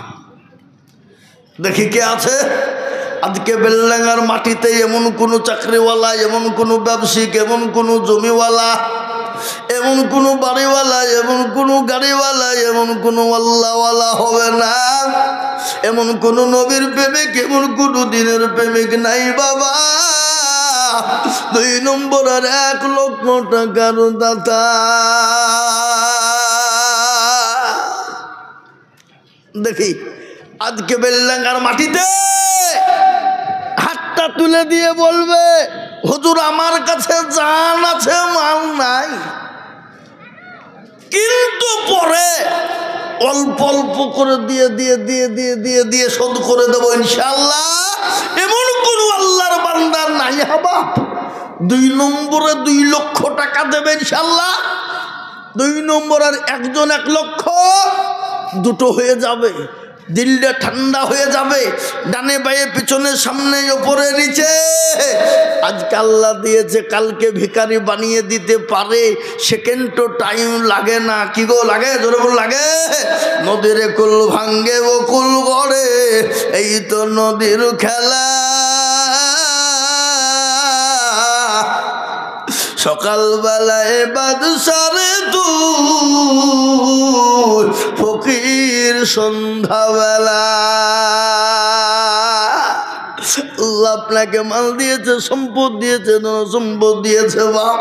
A: দেখি কে আছে আজকে বেলডাঙ্গার মাটিতে, এমন কোনো চাকরিওয়ালা, এমন কোনো ব্যবসায়িক, এমন কোনো জমিওয়ালা, এমন কোনো বাড়িওয়ালা, এমন কোনো গাড়িওয়ালা, এমন কোনো আল্লাহওয়ালা হবে না, এমন কোনো নবীর প্রেমিক, এমন কোনো দিনের প্রেমিক নাই বাবা। 2 নম্বর আর 1 লক্ষ টাকার দাতা। দেখি আজকে বেলডাঙ্গার মাটিতে হাতটা তুলে দিয়ে বলবে হুজুর আমার কাছে জান আছে, মাল নাই, কিন্তু পরে অল্প অল্প করে দিয়ে দিয়ে দিয়ে দিয়ে দিয়ে দিয়ে শোধ করে দেবো ইনশাআল্লাহ। এমন কোন আল্লাহর বান্দার নাই হবা 2 নম্বরে 2 লক্ষ টাকা দেবে ইনশাআল্লাহ। 2 নম্বর আর একজন 1 লক্ষ, দুটো হয়ে যাবে। দিলটা ঠান্ডা হয়ে যাবে। ডানে বায়ে পিছনে সামনে ওপরে নিচে আজকে আল্লাহ দিয়েছে, কালকে ভিখারি বানিয়ে দিতে পারে। সেকেন্ডও টাইম লাগে না। কি গো লাগে? জোরে বল লাগে। নদীর কুল ভাঙ্গে ও কুল গড়ে, এই তো নদীর খেলা। সকালবেলায় বাদশারে তুই, ফকির সন্ধ্যাবেলা। আল্লাহ আপনাকে মাল দিয়েছে, সম্পদ দিয়েছে, সম্পদ দিয়েছে বাপ,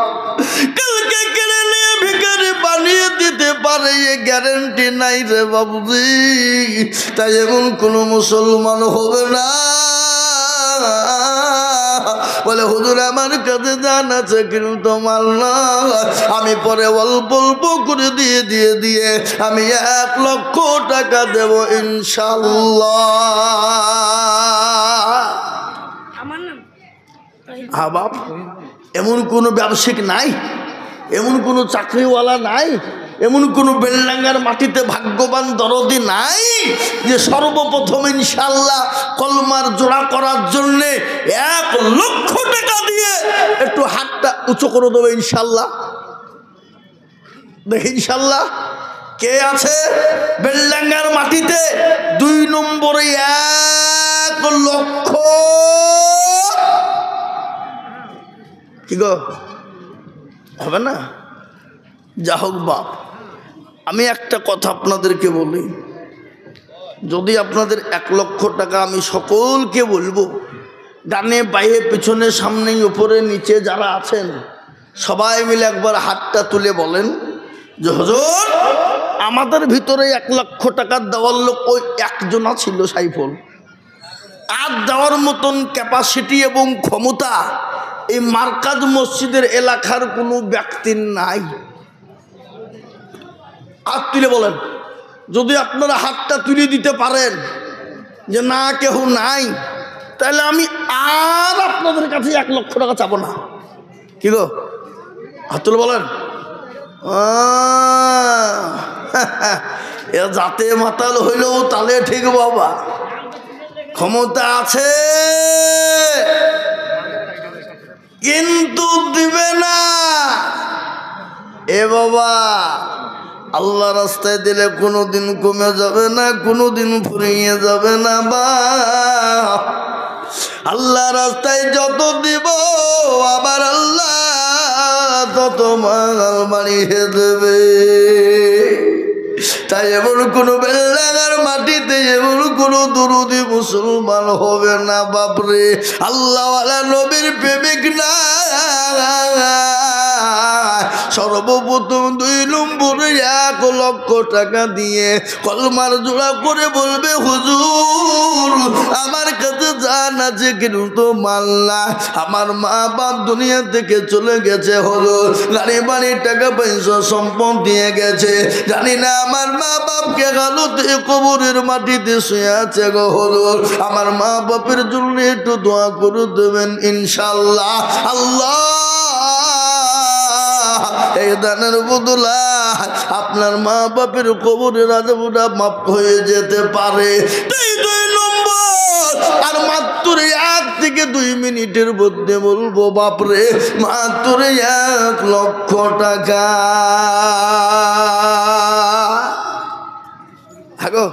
A: কালকে কেড়ে নিয়ে ভিখারি বানিয়ে দিতে পারে এ গ্যারেন্টি নাই রে বাবুজি। তাই এমন কোনো মুসলমান হবে না বলে হুজুর আমার কাছে জান আছে কিন্তু মাল না, আমি পরে অল্প অল্প করে দিয়ে আমি 1 লক্ষ টাকা দেব ইনশাল্লাহ। হ্যাঁ বাপ, এমন কোনো ব্যবসায়িক নাই, এমন কোনো চাকরিওয়ালা নাই, এমন কোনো বেলডাঙ্গার মাটিতে ভাগ্যবান দরদি নাই যে সর্বপ্রথম ইনশাল্লাহ কলমার জোড়া করার জন্যে 1 লক্ষ টাকা দিয়ে একটু হাতটা উঁচু করে দেবে ইনশাল্লাহ। দেখি ইনশাল্লাহ কে আছে বেলডাঙ্গার মাটিতে 2 নম্বরে 1 লক্ষ। কি গো হবে না? যা হোক বাপ, আমি একটা কথা আপনাদেরকে বলি, যদি আপনাদের 1 লক্ষ টাকা আমি সকলকে বলবো, ডানে বাইরে পিছনে সামনে উপরে নিচে যারা আছেন সবাই মিলে একবার হাতটা তুলে বলেন যে হুজুর আমাদের ভিতরে 1 লক্ষ টাকা দেওয়ার লোক ওই একজনা ছিল সাইফুল। আর দেওয়ার মতন ক্যাপাসিটি এবং ক্ষমতা এই মার্কাজ মসজিদের এলাকার কোনো ব্যক্তির নাই। হাত তুলে বলেন, যদি আপনারা হাতটা তুলে দিতে পারেন যে না কেউ নাই, তাহলে আমি আর আপনাদের কাছে 1 লক্ষ টাকা চাবো না। কি গো হাত তুলে বলেন। এ যাতে মাতাল হইলেও তাহলে ঠিক বাবা, ক্ষমতা আছে কিন্তু দিবে না। এ বাবা আল্লাহ রাস্তায় দিলে কোনোদিন কমে যাবে না, কোনোদিন ফুরিয়ে যাবে না বা আল্লাহ রাস্তায় যত দিব আবার আল্লাহ তত মাল বাড়িয়ে দেবে। তাই এমন কোনো বেলডাঙ্গার মাটিতে এমন কোনো দুরুদি মুসলমান হবে না বাপরে আল্লাহওয়ালা নবীর প্রেমিক না। সর্বপ্রথম 2 নম্বরে 1 লক্ষ টাকা দিয়ে কলমার জোড়া করে বলবে হুজুর আমার কাছে জান আছে কিন্তু মাল না, আমার মা বাপ দুনিয়া থেকে চলে গেছে, হলো গাড়ি বাড়ি টাকা পয়সা সম্পদ দিয়ে গেছে, জানি না আমার মা বাপকে গালতে কবরের মাটিতে শুয়ে আছে গো, হলো আমার মা বাপের জন্য একটু দোয়া করে দেবেন ইনশাল্লাহ। আল্লাহ এই দানের বদলা আপনার মা বাপের কবরের আযাবটা মাফ হয়ে যেতে পারে। 2 নম্বর আর মাত্র 1 থেকে 2 মিনিটের মধ্যে বলবো বাপরে মাত্র 1 লক্ষ টাকা। আগো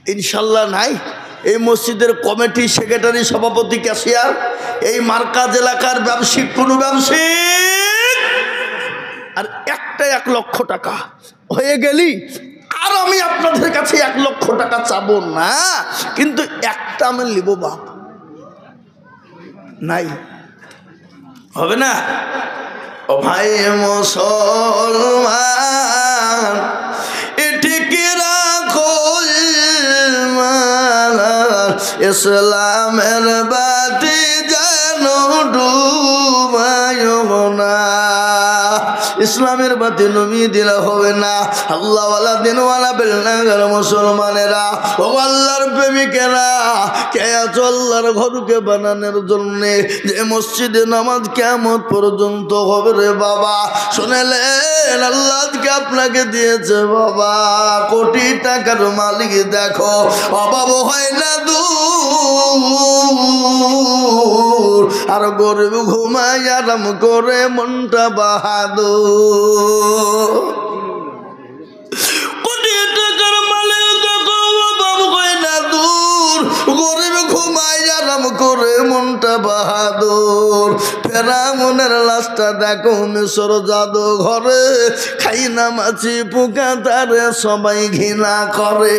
A: ইনশাল্লাহ নাই। এই মসজিদের কমিটি সেক্রেটারি সভাপতি ক্যাশিয়ার এই মার্কাজ এলাকার ব্যবসায়িক কোনো ব্যবসায়িক আর একটা 1 লক্ষ টাকা হয়ে গেলি আর আমি আপনাদের কাছে 1 লক্ষ টাকা চাবো না, কিন্তু একটা আমি নিব বাপ। নাই হবে না। ও ভাই মুসলমান এটিকে রাখো ইসলামের বাতি যেন ডুবায় না, ইসলামের বাতি নমিয়ে দিলে হবে না। আল্লাহওয়ালা দিনওয়ালা বেলনাগার মুসলমানেরা, ও আল্লাহর প্রেমিকেরা, কে আছো আল্লাহর ঘরকে বানানোর জন্যে, যে মসজিদে নামাজ কিয়ামত পর্যন্ত হবে রে বাবা। শুনেলেন আল্লাহকে আপনাকে দিয়েছে বাবা, কোটি টাকার মালিক দেখো, অভাব হয় না দূর, আর গরিব ঘুমায় আরাম করে মনটা বাহাদুর। কোটি টাকার মালিক দেখো, অভাব হয় না দূর, গরিব ঘুমায় আরাম করে মনটা বাহাদুর। ফেরাউনের লাশটা দেখো মিশর জাদু ঘরে, খাই না মাছি পোকা তারে সবাই ঘৃণা করে।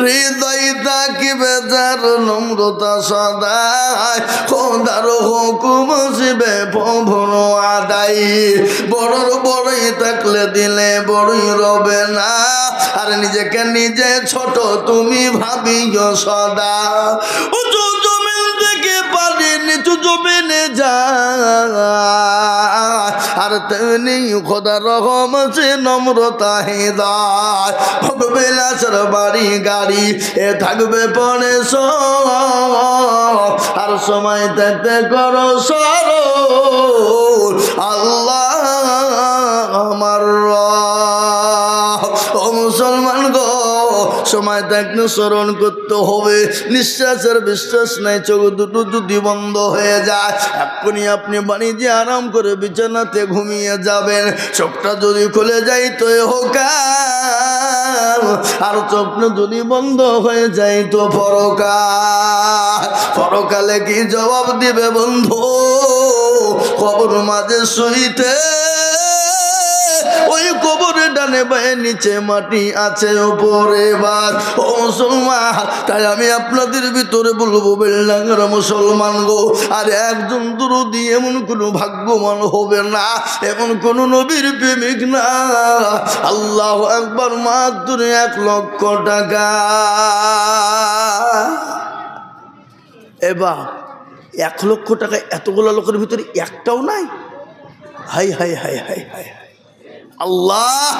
A: হৃদয় তাকিবে যার নম্রতা সদায়, খোদার হুকুম শিবে প্রভুর আদায়। বড়র বড়ই থাকলে দিলে বড়ই রবে না, আর নিজেকে নিজে ছোট তুমি ভাবিও সদা। উঁচু জমিন থেকে পারি নিচু জমিনে যায়, আর তেমনি খোদার রহম আছে নম্রতা হৃদয়। ভোগবে লাশের বাড়ি গাড়ি, এ থাকবে পরে সব, আর সময় থাকতে করো স্মরণ আল্লাহ আমার রব। ও মুসলমান গো, সময় থাকতে স্মরণ করতে হবে। নিঃশ্বাসের বিশ্বাস নাই, চোখ দুটো যদি বন্ধ হয়ে যায়, এক্ষুনি আপনি বাড়ি দিয়ে আরাম করে বিছানাতে ঘুমিয়ে যাবেন। চোখটা যদি খুলে যায় তো হোকাল, আর চোখটা যদি বন্ধ হয়ে যায় তো পরকাল। পরকালে কি জবাব দিবে বন্ধু? কবর মাঝে শুইতে, ওই কবরে ডানে বায়ে নিচে মাটি আছে উপরে বাদ। ও মুসলমান, তাই আমি আপনাদের ভিতরে বলবো বেলডাঙ্গার মুসলমান গো, আর একজন দুরুদি এমন কোনো ভাগ্যবান হবে না, এমন কোন নবীর প্রেমিক না। আল্লাহ একবার মাত্র 1 লক্ষ টাকা। এবার 1 লক্ষ টাকা এতগুলো লোকের ভিতরে একটাও নাই? Hi hi hi hi hi. Allah,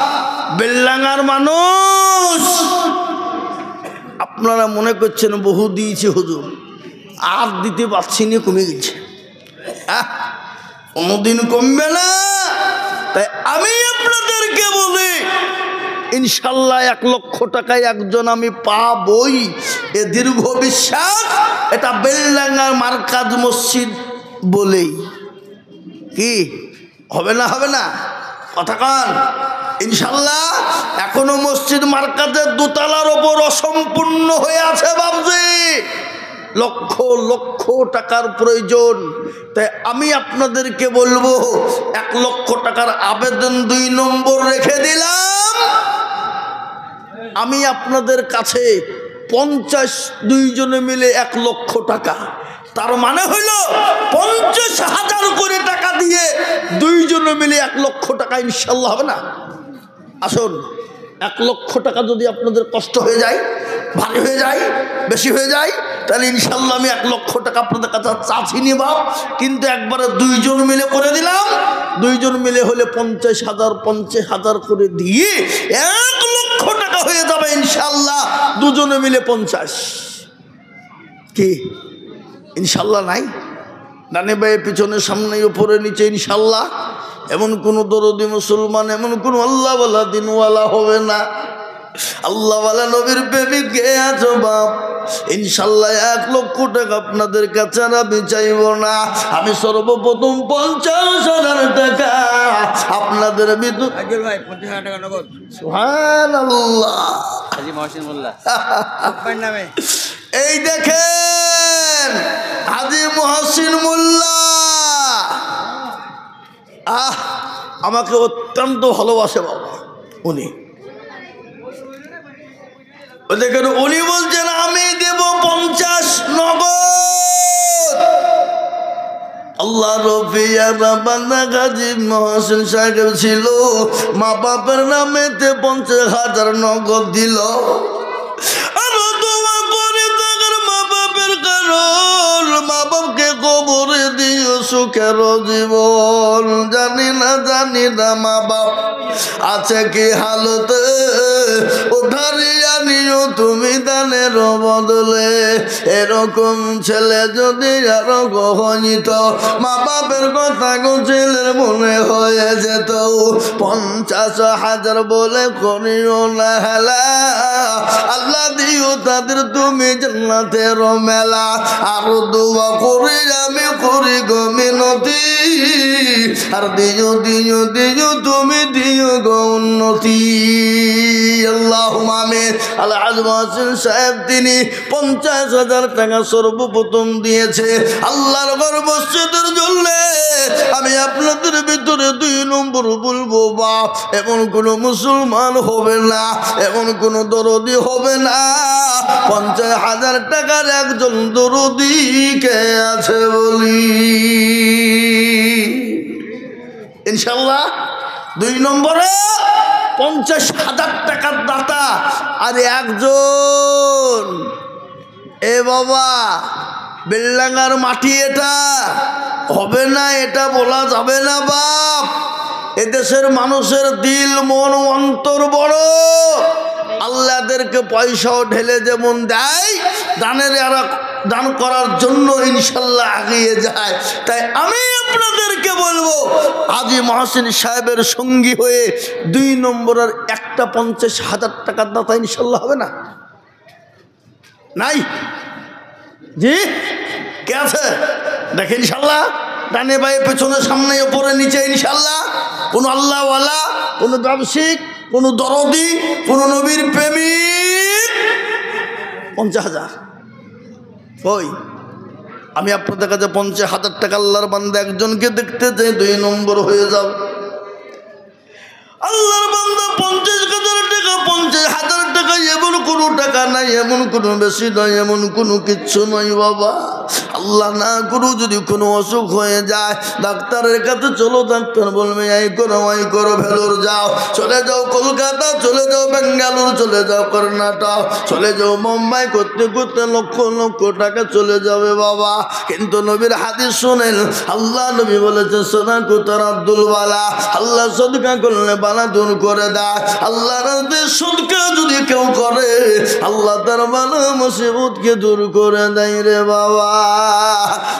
A: বেলডাঙ্গার মানুষ আপনারা মনে করছেন বহু দিয়েছে হুজুর, আর দিতে পারছি না, কমে গেছে। কোনোদিন কমবে না। তাই আমি আপনাদেরকে বলি, ইনশাল্লাহ 1 লক্ষ টাকায় একজন আমি পাবই, এ দীর্ঘ বিশ্বাস। এটা বেলডাঙ্গার মার্কাজ মসজিদ বলেই কি হবে না? হবে না? কথা কন ইনশাল্লাহ। এখনো মসজিদ মার্কাজের দোতলার ওপর অসম্পূর্ণ হয়ে আছে বাবজি, লক্ষ লক্ষ টাকার প্রয়োজন। তাই আমি আপনাদেরকে বলবো, 1 লক্ষ টাকার আবেদন 2 নম্বর রেখে দিলাম। আমি আপনাদের কাছে 52 জনে মিলে 1 লক্ষ টাকা, তার মানে হইল 50,000 করে টাকা দিয়ে 2 জনে মিলে 1 লক্ষ টাকা ইনশাল্লাহ হবে না? আসুন, 1 লক্ষ টাকা যদি আপনাদের কষ্ট হয়ে যায়, ভারী হয়ে যায়, বেশি হয়ে যায়, তাহলে ইনশাল্লাহ আমি 1 লক্ষ টাকা আপনাদের কাছে চাচ্ছি নিব, কিন্তু একবারে 2 জন মিলে করে দিলাম। 2 জন মিলে হলে 50,000 করে দিয়ে 1 লক্ষ টাকা হয়ে যাবে ইনশাল্লাহ। 2 জনে মিলে 50 কি ইনশাল্লাহ নাই? ডানে বায়ে পিছনে সামনে উপরে নিচে ইনশাল্লাহ। এমন কোন দরদি মুসলমান, এমন কোন আল্লাহওয়ালা দিনওয়ালা হবে না। আল্লাহওয়ালা নবীর প্রেমিক কে আছো বাপ? ইনশাল্লাহ 1 লক্ষ টাকা আপনাদের কাছে আমি চাইব না। আমি সর্বপ্রথম 50,000 টাকা আপনাদের ভিতর।
B: ভাই 50,000 টাকা নগদ।
A: সুবহানাল্লাহ।
B: হাজী মহসিন মোল্লা নামে।
A: এই দেখেন হাজী মহসিন মোল্লা, আমাকে অত্যন্ত ভালোবাসে বাবা। উনি দেখেন, উনি বলছেন আমি দেব 50 নগদ। আল্লাহ রফিয়া রাব্বানা গাজী মহসিন সাহেব ছিল, মা বাপের নামেতে 50,000 নগদ দিল। আর দোয়া করে তাদের মা বাপের কারণ মা বাপকে কবরে দিও সুখের জীবন। জানি না মা বাপ আছে কি হালতে, উঠারিয়া নিও তুমি দানের বদলে। এরকম ছেলে যদি আরো গহনিত, মা বাপের কথা ছেলের মনে হয়ে যেত। 50,000 বলে করিও না হেলা, আল্লাহ দিও তাদের তুমি জান্নাতের মেলা। আরো দোয়া করি আমি করি গো মিনতি, আর দিও দিও দিও তুমি দিও গো উন্নতি। আল্লাহুম্মা আমিন। আলহাজ মহসিন সাহেব তিনি 50,000 টাকা সর্বপ্রথম দিয়েছে আল্লাহর ঘর মসজিদের জন্য। আমি আপনাদের ভিতরে 2 নম্বর বলবো, বাপ এমন কোন মুসলমান হবে না, এমন কোন দরদি হবে না 50,000 টাকার একজন দরদি কে আছে বলি ইনশাল্লাহ। 2 নম্বরে 50,000 টাকার দাতা আর একজন। এ বাবা বেলডাঙ্গার মাটি এটা হবে না, এটা বলা যাবে না বাপ। এদেশের মানুষের দিল মন অন্তর বড়। আল্লাহদেরকে পয়সাও ঢেলে যেমন দেয়, দানের এরা দান করার জন্য ইনশাল্লাহ এগিয়ে যায়। তাই আমি আপনাদেরকে বলবো, হাজী মহসিন সাহেবের সঙ্গী হয়ে 2 নম্বরের একটা 50,000 টাকার দাতা ইনশাল্লাহ হবে না? নাই জি কে আছে দেখে ইনশাল্লাহ। ডানে বায়ে পেছনে সামনে ওপরে নিচে ইনশাল্লাহ। কোনো আল্লাহওয়ালা, কোনো ব্যবসায়িক, কোনো দরদি, কোনো নবীর প্রেমিক 50,000 ওই আমি আপনাদের কাছে 50,000 টাকা আল্লাহর বান্দা একজনকে দেখতে চাই, 2 নম্বর হয়ে যাও। আল্লাহর বান্দা 50,000 টাকা, 50,000 টাকা এমন কোনো টাকা নাই, এমন কোনো বেশি নয়, এমন কোনো কিচ্ছু নয় বাবা। আল্লাহ না করু যদি কোনো অসুখ হয়ে যায়, ডাক্তারের কাছে চলো, ডাক্তার বলবে এই করো ভেলোর যাও, চলে যাও কলকাতা, চলে যাও বেঙ্গালুরু, চলে যাও কর্ণাটক, চলে যাও মুম্বাই, করতে করতে লক্ষ লক্ষ টাকা চলে যাবে বাবা। কিন্তু নবীর হাদিস শোনেন, আল্লাহ নবী বলেছেন সদাকতুর আব্দুল বালা, আল্লাহ সদকা করলে বালা দূর করে দেয়। আল্লাহ রাতে সদকা যদি কেউ করে, আল্লাহ তার বালা মুসিবতকে দূর করে দেয় রে বাবা।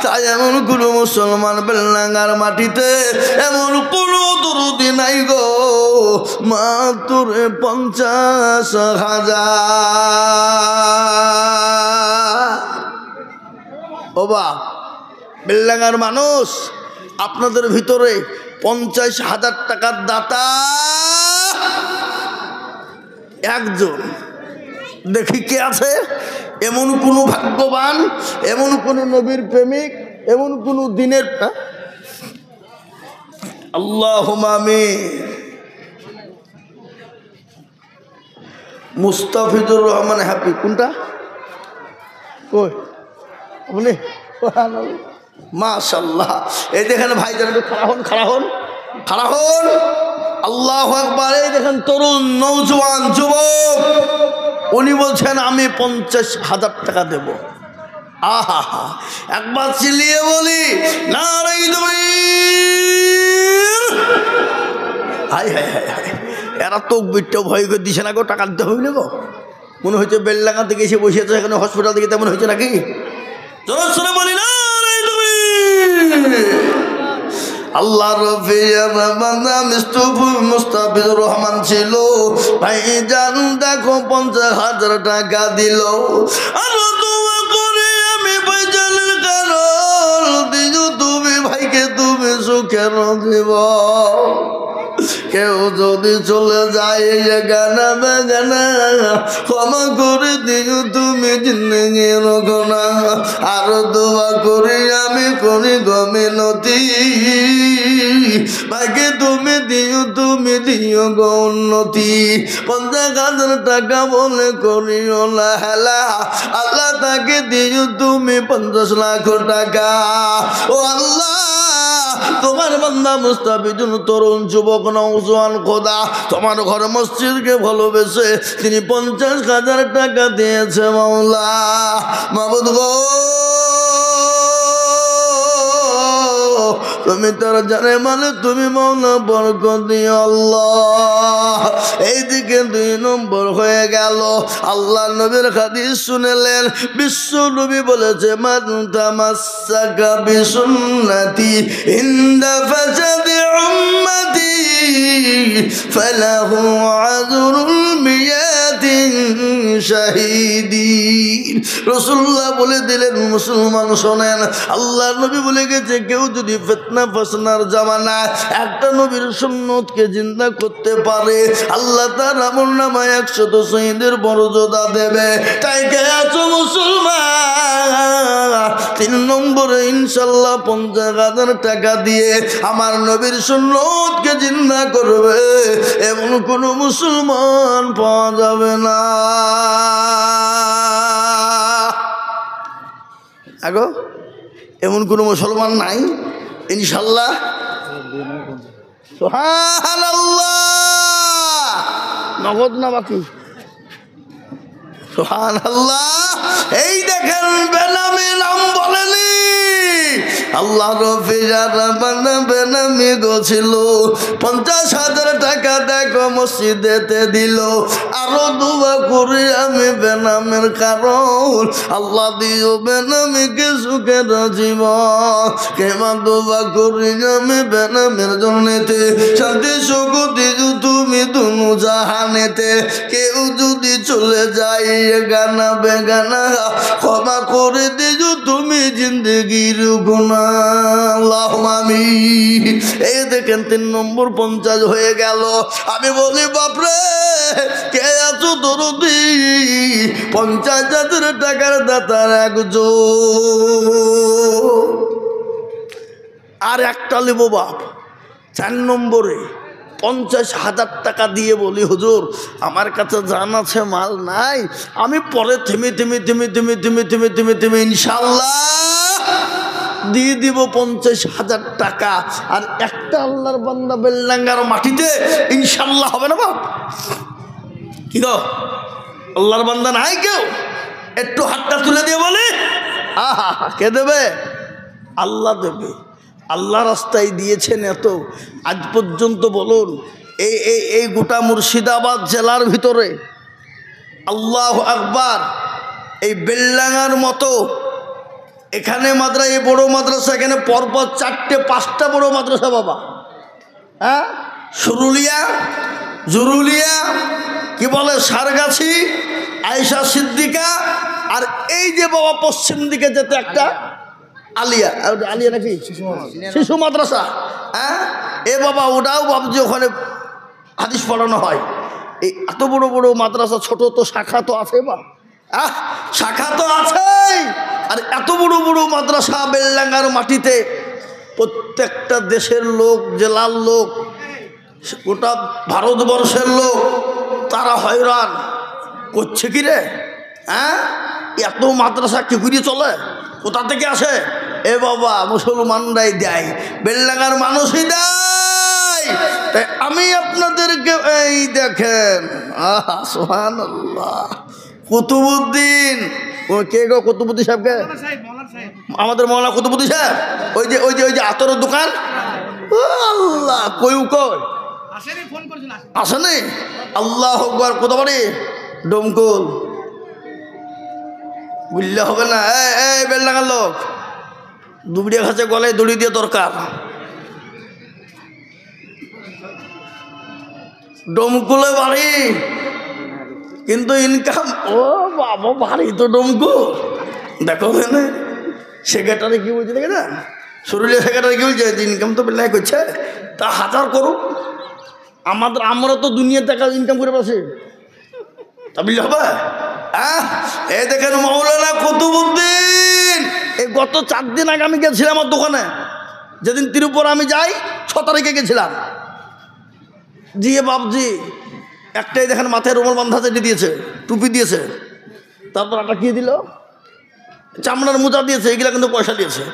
A: তাই এমন কোনো মুসলমান বেলডাঙ্গার মাটিতে এমন কোনো দরদি নাই গো, মাত্র 50,000। ও বা বেলডাঙ্গার মানুষ, আপনাদের ভিতরে 50,000 টাকার দাতা একজন দেখি কে আছে? এমন কোনো ভাগ্যবান, এমন কোনো নবীর প্রেমিক, এমন কোনো দিনের আল্লাহুম্মা আমিন। মুস্তাফিজুর রহমান হ্যাপি কোনটা কই আপনি? মাশাআল্লাহ। এই দেখেন ভাইজান, একটু খাড়া হন। আল্লাহু আকবার। এই দেখেন তরুণ নওজোয়ান যুবক, উনি বলছেন আমি 50,000 টাকা দেব। আহা হা, একবার চিল্লিয়ে বলি নারায়ে তাকবীর। হাই হাই হাই হাই, এরা তকবীরটা ভয় করে দিছে না গো, টাকা দিতে হবে না গো। মনে হচ্ছে বেলডাঙ্গা থেকে এসে বসে আছে এখানে হসপিটাল থেকে, তেমন হয়েছে নাকি? জোরে বলি নারায়ে তাকবীর। আল্লাহ রফিয়ার বান্দা মুস্তাফিজুর রহমান ছিল ভাইজান, দেখো 50,000 টাকা দিল। আরো দোয়া করে আমি ভাইজানের কারণ দিও তুমি, ভাইকে তুমি সুখের জীবন। কেউ যদি চলে যায় গানা বাগানা, ক্ষমা করে দিও তুমি জিন্দেগির গোনা। আর দোয়া করি আমি করি গো মিনতি, ভাইকে তুমি দিও গো উন্নতি। 50,000 টাকা বলে করিও না হেলা, আল্লাহ তাকে দিও তুমি 50 লাখ টাকা। ও আল্লাহ তোমার বান্দা মুস্তাফিজুন তরুণ যুবক নওজোয়ান খোদা তোমার ঘর মসজিদকে ভালোবেসে তিনি 50,000 টাকা দিয়েছে মাওলা মাবুদ গো তুমি তার জানে মানে তুমি মাওলা বরকত দিও আল্লাহ এইদিকে 2 নম্বর হয়ে গেল আল্লাহ নবীর হাদিস শুনলেন বিশ্ব নবী বলেছে মান তামাসসাকা বিসুন্নতি ইনদা ফাসাদি উম্মতি ফালাহু আযরুল মিয়াতিন শাহীদিন রাসূলুল্লাহ বলে দিলেন মুসলমান শোনেন আল্লাহ নবী বলে গেছে কেউ যদি ফিতনা ফাসনার জামানায় একটা নবীর সুন্নতকে জিন্দা করতে পারে আল্লাহ তার আমলনামায় 100 শহীদের মর্যাদা দেবে তাই কে আছো মুসলমান 3 নম্বরে ইনশাআল্লাহ 50,000 টাকা দিয়ে আমার নবীর সুন্নতকে জিন্দা করবে এমন কোন মুসলমান পাওয়া যাবে না আগো এমন কোন মুসলমান নাই ইনশাআল্লাহ সুবহানাল্লাহ নগদ না বাকি সুবহানাল্লাহ এই দেখেন বেনামি নাম বলেনি আল্লাহ রফিজারা বেনামি গছিল 50,000 টাকা দেখো মসজিদেতে দিল আরো দোয়া করি আমি বেনামের কারণ আল্লাহ দিও বেনামিকে সুখের জীবন কেমন দোয়া করি আমি বেনামের জন্যতে শান্তি সুখ দিও তুমি দুনু জাহানেতে কেউ যদি চলে যায় গানা বেগানা ক্ষমা করে দিও তুমি জিন্দগির গুনাহ আল্লাহুম্মা আমিন এই দেখেন 3 নম্বর 50 হয়ে গেল আমি বলি বাপরে কে আছো দরদি 50,000 টাকার দাতার একজন আর একটা লিবো বাপ 4 নম্বরে 50,000 টাকা দিয়ে বলি হুজুর আমার কাছে জান আছে মাল নাই আমি পরে থেমে ইনশাআল্লাহ দিয়ে দিব 50,000 টাকা আর একটা আল্লাহর বান্দা বেলডাঙ্গার মাটিতে ইনশাআল্লাহ হবে না বাপ কি গো আল্লাহর বান্দা নাই কেউ একটু হাতটা তুলে দিয়ে বলে আহা কে দেবে আল্লাহ দেবে আল্লাহ রাস্তায় দিয়েছেন এত আজ পর্যন্ত বলুন এই গোটা মুর্শিদাবাদ জেলার ভিতরে আল্লাহু আকবার এই বেলডাঙ্গার মতো এখানে মাদ্রাসা এই বড় মাদ্রাসা এখানে পরপর 4টে 5টা বড় মাদ্রাসা বাবা হ্যাঁ সুরুলিয়া জুরুলিয়া কি বলে সারগাছি আয়েশা সিদ্দিকা আর এই যে বাবা পশ্চিম দিকে যেতে একটা আলিয়া আলিয়া নাকি শিশু মাদ্রাসা হ্যাঁ এ বাবা ওটাও ভাবছি ওখানে হাদিস পড়ানো হয় এই এত বড় বড় মাদ্রাসা ছোট তো শাখা তো আছে বা শাখা তো আছেই আর এত বড় বড় মাদ্রাসা বেলডাঙ্গার মাটিতে প্রত্যেকটা দেশের লোক জেলার লোক গোটা ভারতবর্ষের লোক তারা হয়রান করছে কি রে হ্যাঁ এত মাদ্রাসা কি করে চলে কোথা থেকে আসে এ বাবা মুসলমানরাই দেয় বেলডাঙ্গার মানুষই দেয় তাই আমি আপনাদেরকে এই দেখেন আহা সুবহানাল্লাহ কুতুবউদ্দিন কে গো কুতুবউদ্দিন সাহেবকে আমাদের মৌলানা কুতুবউদ্দিন সাহেব ওই যে আতরের দোকান আল্লাহ কই আসেনি আল্লাহু আকবার কত বাড়ি ডমকল বুঝলে হবে না এই বেলডাঙ্গার লোক দুবড়িয়া খাচ্ছে গলায় দড়ি দিয়ে দরকার ডমকুলে বাড়ি কিন্তু ইনকাম ও বাবা বাড়ি তো ডমকু দেখো না সেক্রেটারি কি বলছে দেখে না সরুলিয়া সেক্রেটারি কি বলছে ইনকাম তো বেলায় করছে তা 1000 করুক আমরা তো দুনিয়া টাকা ইনকাম করে পাচ্ছি তা বুঝলে হবে এই দেখেন মাওলানা কুতুবউদ্দিন এই গত 4 দিন আগে আমি গেছিলাম আমার দোকানে যেদিন তিরুপুর আমি যাই 6 তারিখে গেছিলাম জিয়ে বাবজি একটাই দেখেন মাথায় রুমাল বাঁধা চেটে দিয়েছে টুপি দিয়েছে তারপর একটা কি দিল চামড়ার মোজা দিয়েছে এগুলা কিন্তু পয়সা দিয়েছে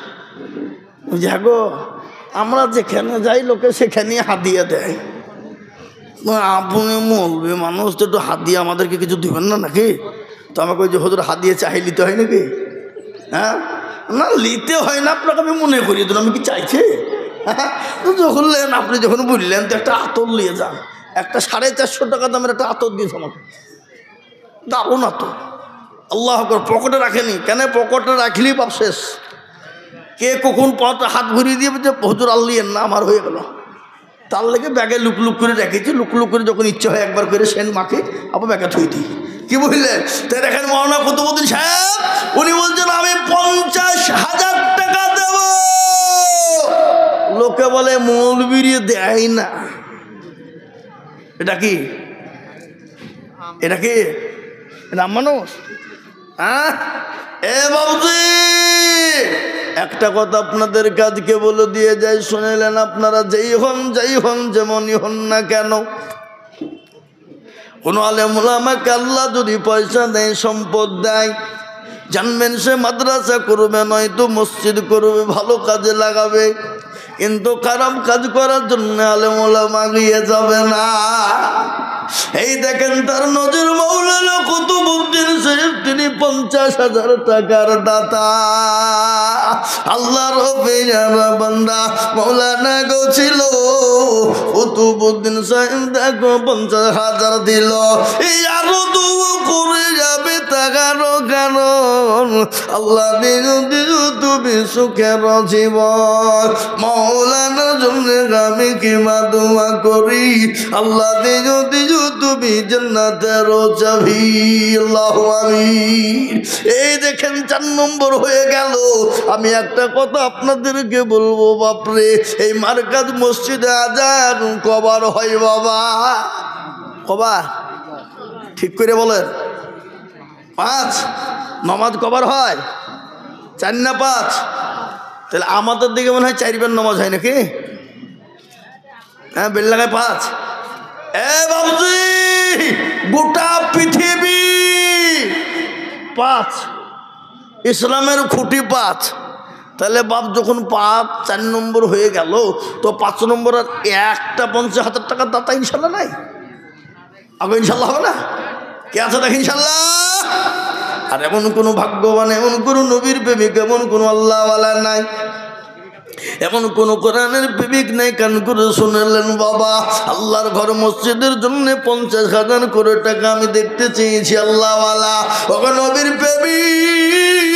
A: বুঝি হ্যাঁ গো আমরা যেখানে যাই লোকে সেখানেই হাদিয়া দেয়। আপনি বলবে মানুষ তো একটু হাদিয়া আমাদেরকে কিছু দিবেন না নাকি? তো আমাকে ওই যে হুজুর হাদিয়া চাই নিতে হয় নাকি? হ্যাঁ না, নিতে হয় না, আপনাকে আমি মনে করিয়ে দিলাম আমি কি চাইছে। হ্যাঁ যখন নেন, আপনি যখন বললেন তো একটা আতর নিয়ে যান, একটা 450 টাকা দামের একটা আতর দিয়েছে আমাকে, দারুণ আতর। আল্লাহ পকেটে রাখেনি কেন? পকেটে রাখলেই পাপ শেষ। কে কখন হাত ঘুরিয়ে দিয়ে যে হুজুর আল্লিয়েন না, আমার হয়ে গেল। তার লেগে ব্যাগে লুক লুক করে রেখেছি, লুক লুক করে যখন ইচ্ছে হয় একবার করে সেন মাকে আবার ব্যাগে থুই দিই। কি বুঝলেন? তাই দেখেন মৌলানা কুতুবউদ্দিন সাহেব উনি বলছেন আমি 50,000 টাকা দেব। লোকে বলে মৌলবীর দেয় না। এটা কি? এটা কি রাম মানুষ? হ্যাঁ এ বাবুজি, একটা কথা আপনাদের কাজকে বলে দিয়ে যাই, শুনেলেন? আপনারা যেই হন যেমনই হন না কেন, কোনো আলেম ওলামাকে আল্লাহ যদি পয়সা দেয়, সম্পদ দেয়, জানবেন সে মাদ্রাসা করবে, নয়তো মসজিদ করবে, ভালো কাজে লাগাবে, কিন্তু খারাপ কাজ করার জন্য আলেম ওলামা গিয়ে যাবে না। এই দেখেন তার নজর মৌলানা কুতুবউদ্দিন সাহেব, তিনি 50,000 টাকার দাতা। আল্লাহর পেয়ারা বান্দা মৌলানা গো ছিল কুতুবউদ্দিন সাহেব, দেখো 50,000 দিল। এই আরো দুও করে যাবে টাকারও কারণ আল্লাহ দিল তুমি সুখের জীবন। মৌলানার জন্য আমি কিমা দোয়া করি, আল্লাহ দিল তুমি জান্নাতের চাবি। আল্লাহু আমিন। এই দেখেন 4 নম্বর হয়ে গেল। আমি একটা কথা আপনাদেরকে বলবো, বাপরে এই মার্কাজ মসজিদে আজান কবার হয় বাবা? কবার? ঠিক করে বলেন। 5 নামাজ কবার হয়? 4 না 5? তাহলে আমাদের দিকে মনে হয় 4বার নামাজ হয় নাকি? হ্যাঁ বেল্লাগায় 5। এ বাবুজি, গোটা পৃথিবী 5, ইসলামের খুঁটি 5। তাহলে বাপ যখন 4 নম্বর হয়ে গেল, তো 5 নম্বর আর একটা 50,000 টাকার দাতা ইনশাল্লাহ নাই? আগে ইনশাল্লাহ হবে না? কে আছে দেখ ইনশাল্লাহ? আর এমন কোনো ভাগ্যবান, এমন কোনো নবীর প্রেমিক, এমন কোনো আল্লাহওয়ালা নাই, এমন কোন কোরআনের প্রেমিক নাই। কান করে শুনলেন বাবা, আল্লাহর ঘর মসজিদের জন্য 50,000 করে টাকা আমি দেখতে চেয়েছি আল্লাহওয়ালা। ওখানে নবীর প্রেমিক,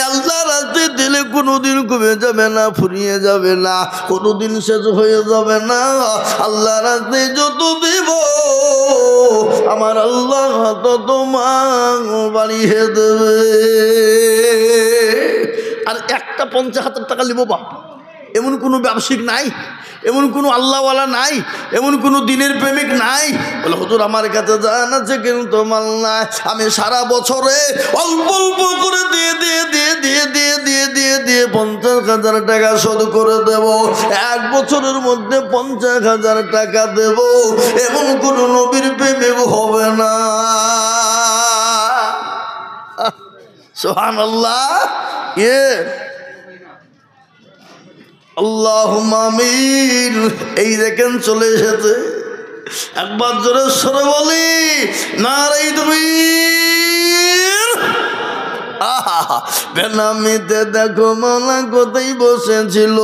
A: আল্লাহ রাস্তে দিলে কোনোদিন কমে যাবে না, ফুরিয়ে যাবে না, কোনোদিন শেষ হয়ে যাবে না। আল্লাহ রাস্তে যত দিব আমার আল্লাহ তত বাড়িয়ে দেবে। আর একটা 50,000 টাকা নিব বাপ, এমন কোনো ব্যবসায়িক নাই, এমন কোনো আল্লাহওয়ালা নাই, এমন কোনো দিনের প্রেমিক নাই। বলে হুজুর আমার কাছে জান আছে কিন্তু মাল নাই, আমি সারা বছরে অল্প অল্প করে দিয়ে 50,000 টাকা শোধ করে দেব, 1 বছরের মধ্যে 50,000 টাকা দেব, এমন কোনো নবীর প্রেমিক হবে না। সুবহানাল্লাহ। আল্লাহুম্মা আমিন। এই দেখেন চলে এসেছে, একবার জোরে সরে বলি নারায়ে তাকবীর। বেনামিতে দেখো মাওলা কোথায় বসেছিল,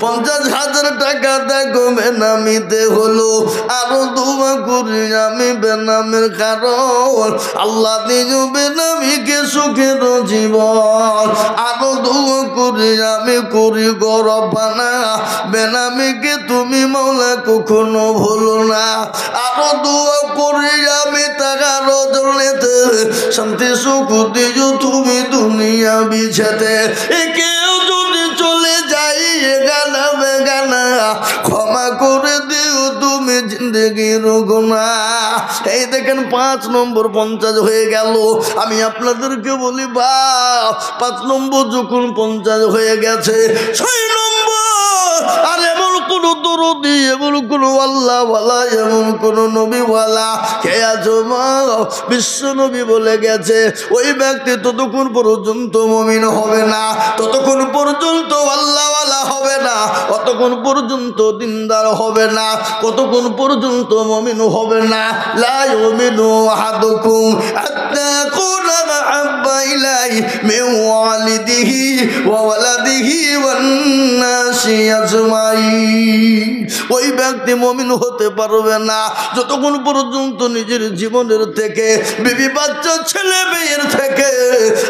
A: 50,000 টাকা দেখো বেনামিতে হলো। আরো দোয়া করি আমি বেনামের কারণ আল্লাহ দিও বেনামিকে সুখের জীবন। আরো দোয়া করি আমি করি গরবানা, বেনামিকে তুমি মাওলা কখনো ভুলো না। আরো দোয়া করি আমি টাকা রজনীতে শান্তি সুখ দিও তুমি দুনিয়া বিছাতে। কেউ যদি চলে যাই গানা বেগানা ক্ষমা করে দিও তুমি জিন্দগির গুনাহ। এই দেখেন 5 নম্বর 50 হয়ে গেল। আমি আপনাদেরকে বলি বাপ, 5 নম্বর যখন 50 হয়ে গেছে, 6 নম্বর আর এমন কোন কোনো দরদি, এমন কোনো আল্লাহওয়ালা, এমন কোনো নবীওয়ালা কে আছো মা? বিশ্ব নবী বলে গেছে ওই ব্যক্তি ততক্ষণ পর্যন্ত মুমিন হবে না, ততক্ষণ পর্যন্ত আল্লাহওয়ালা হবে না, কতক্ষণ পর্যন্ত দিনদার হবে না, কতক্ষণ পর্যন্ত মুমিন হবে না। লা ইউমিনু আহাদুকুম হাত্তা ইয়াকুনা আহাব্বা ইলাইহি মিন ওয়ালিদিহি ওয়া ওয়ালাদিহি ওয়ান নাসি আজমাইন। ওই ব্যক্তি মুমিন হতে পারবে না যতক্ষণ পর্যন্ত নিজের জীবনের থেকে, বিবি বাচ্চা ছেলে মেয়ের থেকে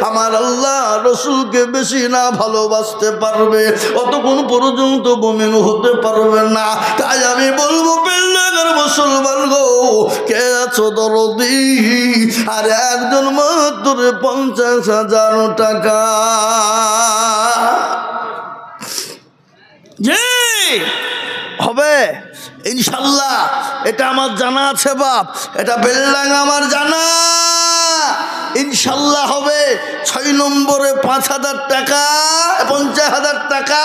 A: আমার আল্লাহ রসুলকে বেশি না ভালোবাসতে পারবে, অতক্ষণ পর্যন্ত মুমিন হতে পারবে না। তাই আমি বলবো বেল্লাগার মুসলমান গো, কে আছো দরদি? আর একজন মাত্র 50,000 টাকা। জি হবে ইনশাল্লাহ, এটা আমার জানা আছে বাপ, এটা বেল্লাং আমার জানা, ইনশাল্লাহ হবে। 6 নম্বরে 5,000 টাকা, 50,000 টাকা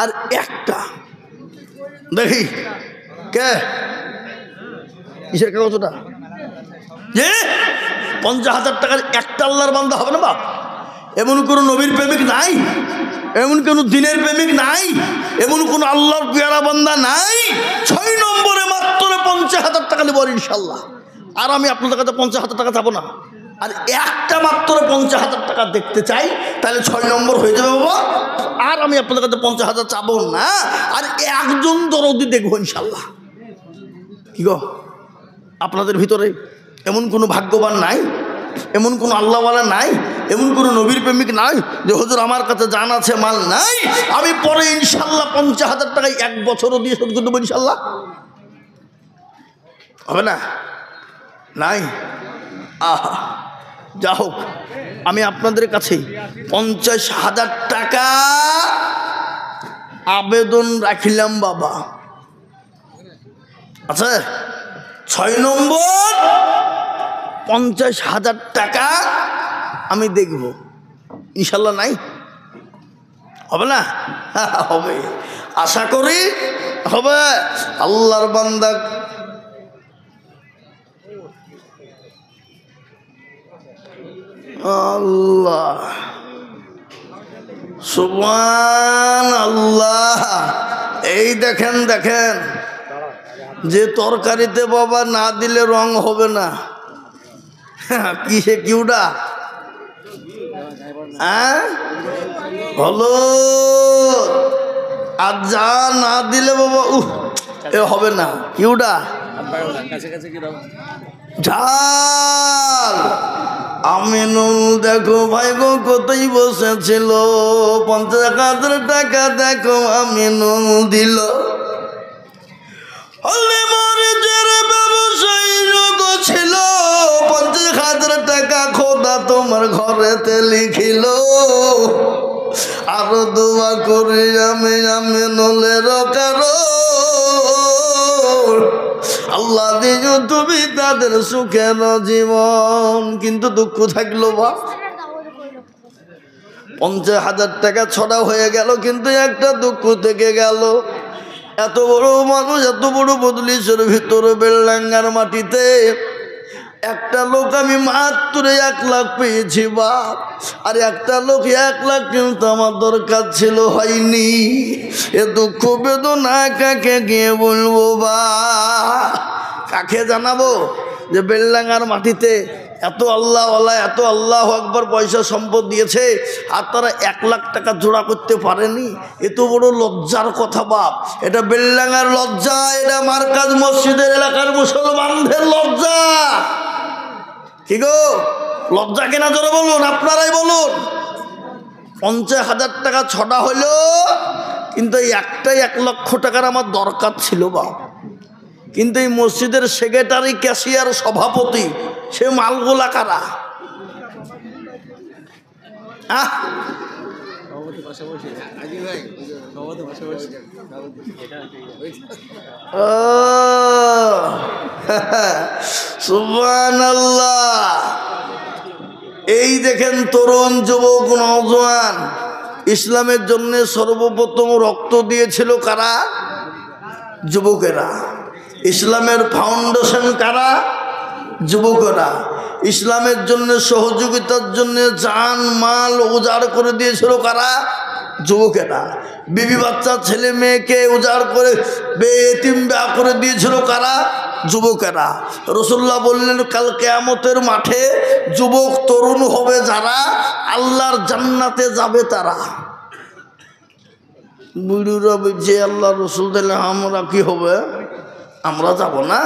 A: আর একটা দেখি কে কিসের কাগজটা? যে 50,000 টাকার একটা আল্লাহর বান্দা হবে না বাপ? এমন কোনো নবীর প্রেমিক নাই, এমন কোনো দিনের প্রেমিক নাই, এমন কোনো আল্লাহর পেয়ারা বান্দা নাই। 6 নম্বরে মাত্র 50,000 টাকা নেব ইনশাল্লাহ। আর আমি আপনাদের কাছে 50,000 টাকা চাবো না, আর একটা মাত্র 50,000 টাকা দেখতে চাই, তাহলে 6 নম্বর হয়ে যাবে বাবা। আর আমি আপনাদের কাছে 50,000 চাবো না, আর একজন দরদি দেখবো ইনশাল্লাহ। কি গো, আপনাদের ভিতরে এমন কোনো ভাগ্যবান নাই, এমন কোনো আল্লাহওয়ালা নাই, এমন কোনো নবীর প্রেমিক নাই যে হুজুর আমার কাছে জান আছে মাল নাই, আমি পরে ইনশাল্লাহ 50,000 টাকায় 1 বছরও দিয়ে শোধ করে দেবো ইনশাল্লাহ? হবে না? নাই। আহা, যা হোক, আমি আপনাদের কাছে 50,000 টাকা আবেদন রাখিলাম বাবা। আচ্ছা, 6 নম্বর 50,000 টাকা আমি দেখব ইনশাল্লাহ। নাই? হবে না? হবে, আশা করি হবে। আল্লাহর বান্দা আল্লাহ সুবহানাল্লাহ। এই দেখেন দেখেন, যে তরকারিতে বাবা না দিলে রং হবে না, কিসে কিউটা হলো, আর যা না দিলে বাবা এ হবে না, কিউটা ঝাল। আমিনুল দেখো ভাই গো কোথায় বসেছিল, 50,000 টাকা দেখো আমিনুল দিল। ব্যবসায়ী লোক ছিল, 50,000 টাকা খোদা তোমার ঘরেতে লিখিল। আরো দোয়া করি আমি আমিনুলের কারো, আল্লাহ দিও তুমি তাদের সুখের জীবন। কিন্তু দুঃখ থাকলো বা 50,000 টাকা ছড়া হয়ে গেল, কিন্তু একটা দুঃখ থেকে গেল। এত বড় মানুষ, এত বড় বদলিশের ভিতরে বেলডাঙ্গার মাটিতে একটা লোক আমি মাত্র 1 লাখ পেয়েছি বাপ, আর একটা লোক 1 লাখ কিন্তু আমার দরকার ছিল, হয়নি। এ দুঃখ বেদনা কাকে গিয়ে বলবো বা কাকে জানাবো যে বেলডাঙ্গার মাটিতে এত আল্লাহওয়ালা, এত আল্লাহ আকবার পয়সা সম্পদ দিয়েছে, আর তারা 1 লাখ টাকা জোড়া করতে পারেনি? এত বড় লজ্জার কথা বাপ। এটা বেলডাঙ্গার লজ্জা, এটা মার্কাজ মসজিদের এলাকার মুসলমানদের লজ্জা। কি গো, লজ্জা কেনা জোরে বলুন, আপনারাই বলুন। 50,000 টাকা ছড়া হইল, কিন্তু একটাই 1 লক্ষ টাকার আমার দরকার ছিল বাপ। কিন্তু এই মসজিদের সেক্রেটারি, ক্যাশিয়ার, সভাপতি, সে মালগুলা কারা? সুবহানাল্লাহ। এই দেখেন তরুণ যুবক নওজোয়ান, ইসলামের জন্য সর্বপ্রথম রক্ত দিয়েছিল কারা? যুবকেরা। ইসলামের ফাউন্ডেশন কারা? যুবকেরা। ইসলামের জন্য সহযোগিতার জন্য জান মাল উজাড় করে দিয়েছিল কারা? যুবকেরা। বিবি বাচ্চা ছেলে মেয়েকে উজাড় করে বেয়েতিম বিয়া করে দিয়েছিল কারা? যুবকেরা। রাসূলুল্লাহ বললেন কাল কিয়ামতের মাঠে যুবক তরুণ হবে যারা, আল্লাহর জান্নাতে যাবে তারা। বুড়ুরা বলছে আল্লাহ রসুল দিলে আমরা কি হবে? আমরা যাব না।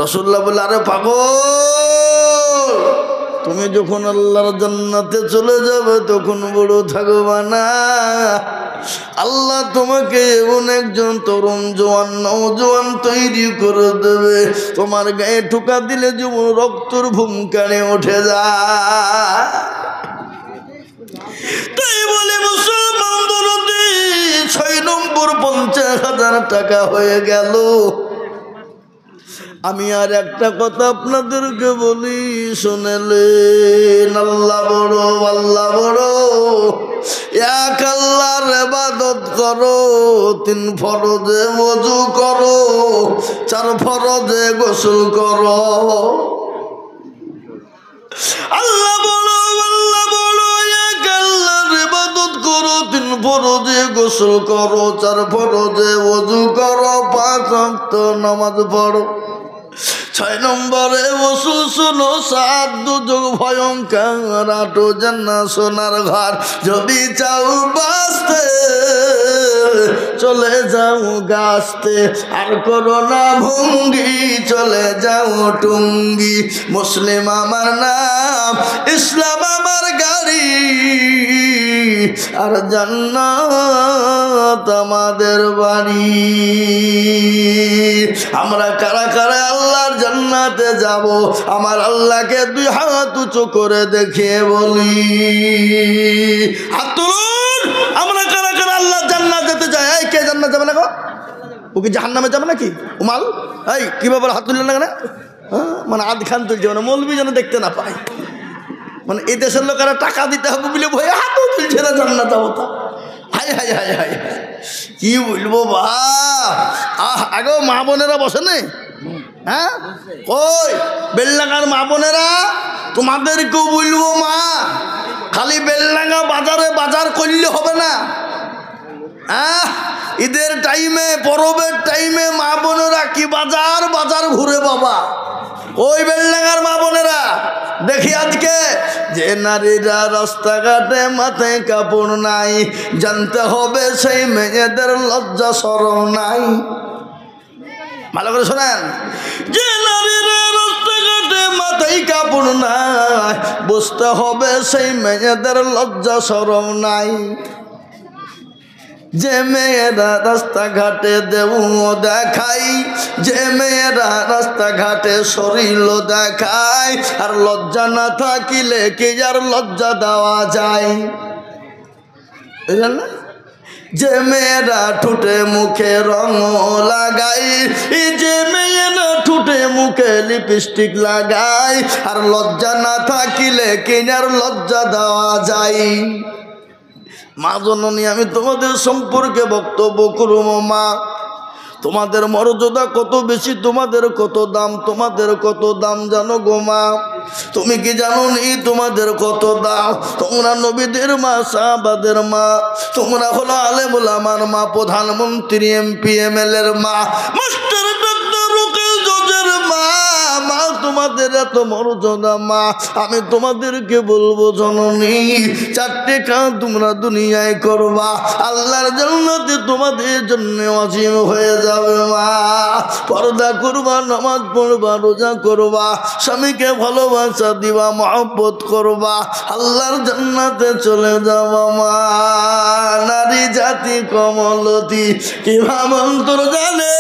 A: রাসূলুল্লাহ বলে আরে পাগল, তুমি যখন আল্লাহর জান্নাতে চলে যাবে তখন বড় থাকবা না। আল্লাহ তোমাকে এমন একজন তরুণ জওয়ান নওজোয়ান তৈরি করে দেবে, তোমার গায়ে ঠোকা দিলে যেমন রক্তর ভূমকারে উঠে যায়। তাই বলে মুসলমান দরদি 6 নম্বর 50,000 টাকা হয়ে গেল। আমি আর একটা কথা আপনাদেরকে বলি, শুনেলেন। আল্লাহ বড়, আল্লাহ বড়। এক আল্লাহর ইবাদত করো, 3 ফরজে ওযু করো, 4 ফরজে গোসল করো। আল্লাহ বড়, আল্লাহ বড়। এক আল্লাহর ইবাদত করো, 3 ফরজে গোসল করো, 4 ফরজে ওযু করো, 5 ওয়াক্ত নামাজ পড়ো। 6 নম্বরে ওসুল শুনো, 7 দুর্যোগ ভয়ঙ্কর, 8 জান্নাত সোনার ঘর। যদি চাও বাঁচতে চলে যাও গাছতে, আর করো না ভঙ্গি, চলে যাও টুঙ্গি। মুসলিম আমার নাম, ইসলাম আমার গাড়ি, আর জান্নাত আমাদের বাড়ি। আমরা কারা কারা আল্লাহর জান্নাতে যাব? আমার আল্লাহকে 2 হাত উঁচু করে দেখিয়ে বলি, হাত তুলুন। আমরা কারা কারা আল্লাহর জান্নাত যেতে চাই? এই কে জান্নাত যাবে না গো? ও কি জাহান্নামে যাবে নাকি? উমাল এই কি ব্যাপার, হাত তুললেন না কেন? মানে আধ খান তুলছে, মানে মৌলবি যেন দেখতে না পায়। মানে এই দেশের লোকেরা টাকা দিতে হবে বলে ভয়ে হাতও তুলছে না জান্নাত যাবো তা। হাই হাই হাই হাই, কি বলবো বা। আগেও মা বোনেরা বসে নেই? হ্যাঁ ওই বেলডাঙ্গার মা বোনেরা, তোমাদেরকেও বলবো মা, খালি বেলডাঙ্গা বাজারে বাজার করলে হবে না। ঈদের টাইমে, পরবের টাইমে মা বোনেরা কি বাজার বাজার ঘুরে বাবা। ওই বেলডাঙ্গার মা বোনেরা দেখি আজকে যে নারীরা রাস্তাঘাটে মাথায় কাপড় নাই, জানতে হবে সেই মেয়েদের লজ্জা শরম নাই। ভালো করে শোনেন, যে নারীরা রাস্তাঘাটে মাথায় কাপড় নাই, বুঝতে হবে সেই মেয়েদের লজ্জা শরম নাই। যে মেয়েরা রাস্তাঘাটে দেহ দেখাই, যে মেয়েরা রাস্তাঘাটে শরীর দেখায়, আর লজ্জা না থাকিলে কি আর লজ্জা দেওয়া যায়? বুঝলেন না? যে মেয়েরা ঠোঁটে মুখে রং লাগাই, যে মেয়েরা ঠোঁটে মুখে লিপস্টিক লাগাই, আর লজ্জা না থাকিলে কি আর লজ্জা দেওয়া যায়? মা জননী, আমি তোমাদের সম্পর্কে বক্তব্য করব। মা, তোমাদের মর্যাদা কত বেশি, তোমাদের কত দাম, তোমাদের কত দাম জানো গো মা? তুমি কি জানো নি তোমাদের কত দাম? তোমরা নবীদের মা, সাহাবাদের মা, তোমরা হলো আলেম ওলামার মা, প্রধানমন্ত্রী এমপি এমএলএর মা, মাস্টার ডাক্তার উকিল জজের মা। মা, তোমাদের এত মর্যাদা মা। আমি তোমাদেরকে বলবো জননী, 4টে কাজ তোমরা দুনিয়ায় করবা, আল্লাহর জান্নাতে তোমাদের জন্য ওয়াজিব হয়ে যাবে মা। পর্দা করবা, নামাজ পড়বা, রোজা করবা, স্বামীকে ভালোবাসা দিবা, মহব্বত করবা, আল্লাহর জান্নাতে চলে যাবা মা। নারী জাতি কমলতি কি ভাবন্তর জানে,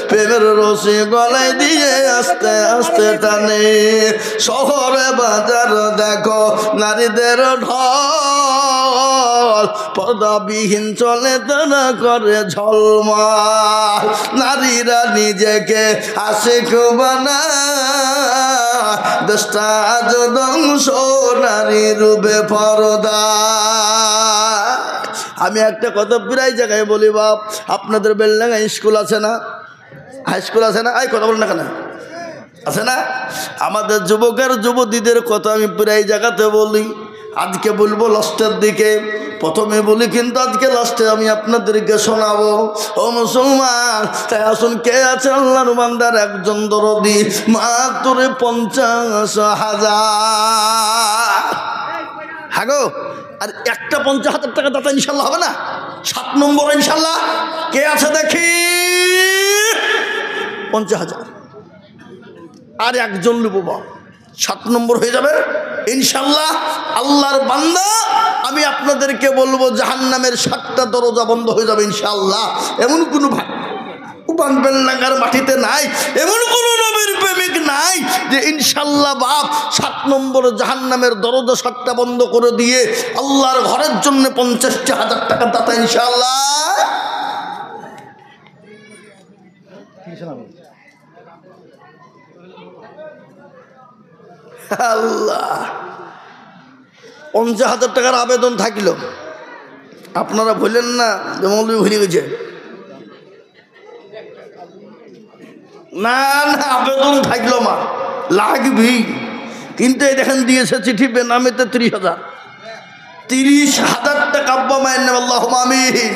A: প্রেমের রসি গলায় দিয়ে আস্তে আস্তে টানে। শহরে বাজার দেখো নারীদের ঢল, পর্দাবিহীন চলে তারা করে ঝলমল। নারীরা নিজেকে আশিক বানায়, দেশটা আজ ধ্বংস নারী রূপে পর্দা। আমি একটা কথা প্রায় জায়গায় বলি, বাপ আপনাদের বেলডাঙ্গা স্কুল আছে না, হাই স্কুল আছে না? এই কথা বলেন না কেন, আছে না? আমাদের যুবকের যুবতীদের কথা আমি প্রায় জায়গাতে বলি। আজকে বলবো লাস্টের দিকে, প্রথমে বলি কিন্তু আজকে লাস্টে আমি আপনাদেরকে শোনাবো। ও মুসলমান, তাই আসুন কে আছে আল্লাহর বান্দার একজন দরদি, মাত্র 50,000। হ্যাঁ গো, আর একটা 50,000 টাকা দাতা ইনশাল্লাহ হবে না? 7 নম্বর ইনশাল্লাহ কে আছে দেখি? 50,000 আর একজন লুবো, 7 নম্বর হয়ে যাবে ইনশাল্লাহ। আল্লাহর বান্দা, আমি আপনাদেরকে বলবো জাহান্নামের 7টা দরজা বন্ধ হয়ে যাবে ইনশাল্লাহ। এমন কোনো বেলডাঙ্গার মাটিতে নাই, এমন কোনো নবীর প্রেমিক নাই যে ইনশাল্লাহ বাপ 7 নম্বর জাহান্নামের দরজা 7টা বন্ধ করে দিয়ে আল্লাহর ঘরের জন্য 50,000 টাকা দাতা ইনশাল্লাহ। আল্লাহ, 50,000 টাকার আবেদন থাকলো, আপনারা বললেন না যে মৌলবি ভুলে গেছে? না না, আবেদন থাকলো মা, লাগবি। কিন্তু এই দেখেন দিয়েছে চিঠি বেনামিতে 30,000 টাকা। আব্বা মায়ের নাম আল্লাহ আমিন।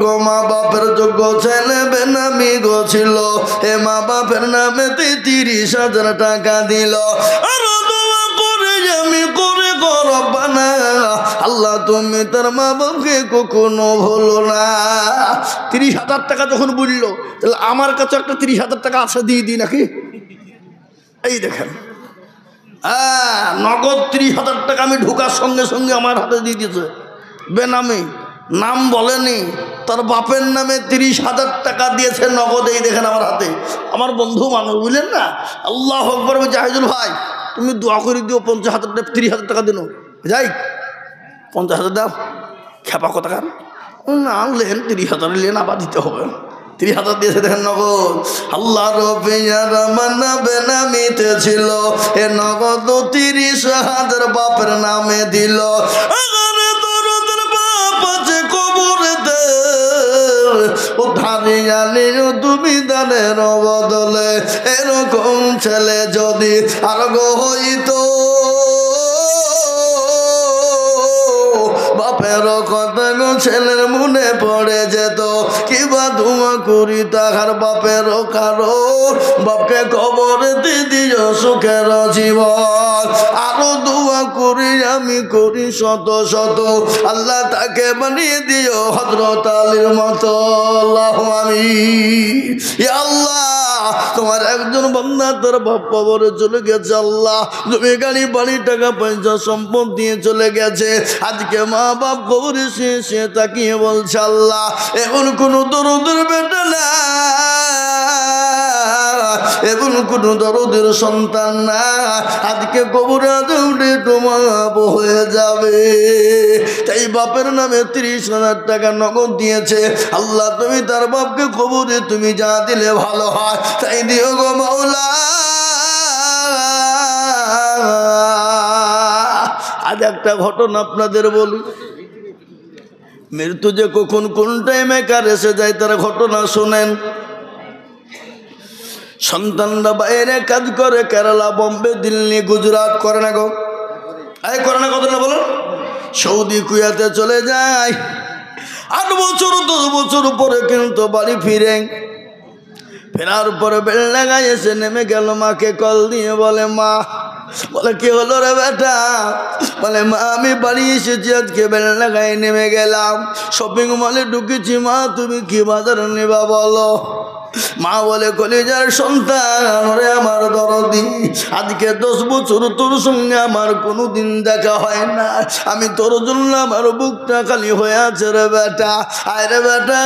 A: গো মা বাপের যোগ্য ছেলে বেনামি গো ছিল, হে মা বাপের নামেতে 30,000 টাকা দিল। আর দোয়া করে আমি করে রব্বানা, আল্লাহ তুমি তার মা বাপকে কখনো ভুলো না। 30,000 টাকা যখন বললো, তাহলে আমার কাছে একটা 30,000 টাকা আছে, দিয়ে দিই নাকি? এই দেখেন, নগদ 30,000 টাকা আমি ঢোকার সঙ্গে সঙ্গে আমার হাতে দিয়ে দিয়েছে, বেনামি, নাম বলেনি, তার বাপের নামে 30,000 টাকা দিয়েছে নগদ। এই দেখেন আমার হাতে, আমার বন্ধু মানুষ, বুঝলেন না? আল্লাহ আকবার। জাহিদুল ভাই, তুমি দোয়া করে দিও 50,000 টাকা, 30,000 টাকা দিন, যাই 50,000 দাও। খেপা কথা কার না, লেন 30,000 লেন, আবার দিতে হবে। 30,000 দিয়েছে দেখেন নগদ। আল্লাহ রবিয়ার মান্না বেনামিতে ছিল, এ নগদ 30,000 বাপের নামে দিল। তুমি দানের বদলে এরকম ছেলে যদি আর গো হইতো, বাপের কথা গো ছেলের মনে পড়ে যেত, কিবা ধোঁয়া করি তাহার বাপের কারো, বাপকে খবর দিদিও সুখের জীবন। আরো দোয়া করি আমি করি শত শত, আল্লাহ তাকে বানিয়ে দিও হযরত আলীর মতো। আল্লাহু আমিন। ইয়া আল্লাহ, তোমার একজন বান্দা তার বাপ কবরে চলে গেছে, আল্লাহ তুমি গাড়ি বাড়ি টাকা পয়সা সম্পদ দিয়ে চলে গেছে। আজকে মা বাপ কবরে সে তাকিয়ে বলছে, আল্লাহ এমন কোনো দরদের বেটা না, এমন কোনো দরদের সন্তান না, আজকে কবরে উঠে তোমার হয়ে যাবে। তাই বাপের নামে 30,000 টাকা নগদ দিয়েছে। আল্লাহ তুমি তার বাপকে কবরে তুমি যা দিলে ভালো হয় তাই দিও গো মাওলা। আজ একটা ঘটনা আপনাদের বলি, মৃত্যু যে কখন কোন টাইমে কার এসে যায় তার ঘটনা শোনেন। সন্তানরা বাইরে কাজ করে, কেরালা, বম্বে, দিল্লি, গুজরাট, করে না গো, এই করে না, কত না বলো, সৌদি, কুয়েতে চলে যায়। 8 বছর 10 বছর পরে কিন্তু বাড়ি ফেরার পরে বেলডাঙ্গায় এসে নেমে গেল, মাকে কল দিয়ে বলে, মা, বলে কি হলো রে বেটা? বলে মা আমি বাড়ি এসেছি, আজকে বেলডাঙ্গায় নেমে গেলাম, শপিং মলে ঢুকেছি, মা তুমি কি বাজার নেবা বলো। মা বলে কলিজার সন্তান, ওরে আমার দরদি, আজকে 10 বছর তোর সঙ্গে আমার কোনোদিন দেখা হয় না, আমি তোর জন্য আমার বুকটা খালি হয়ে আছে রে বেটা। আয় রে বেটা,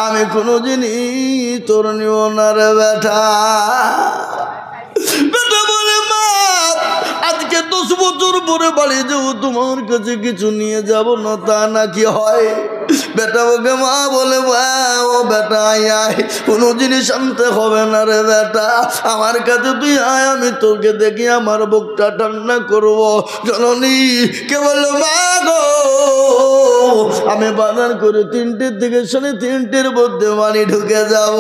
A: আমি কোনোদিনই তোর নিব না রে বেটা। বেটা বলে, মা আজকে 10 বছর পরে বাড়ি যাবো, তোমার কাছে কিছু নিয়ে যাব না, তা নাকি হয়? বেটা ওকে মা বলে, ও বেটা আয়, কোনো জিনিস আনতে হবে না রে বেটা, আমার কাছে তুই আয়, আমি তোকে দেখি আমার বুকটা ঠান্ডা করবো। জননী কে বললো, মা গো আমি বাজার করে 3টের থেকে 3:30 মধ্যে বাড়ি ঢুকে যাব,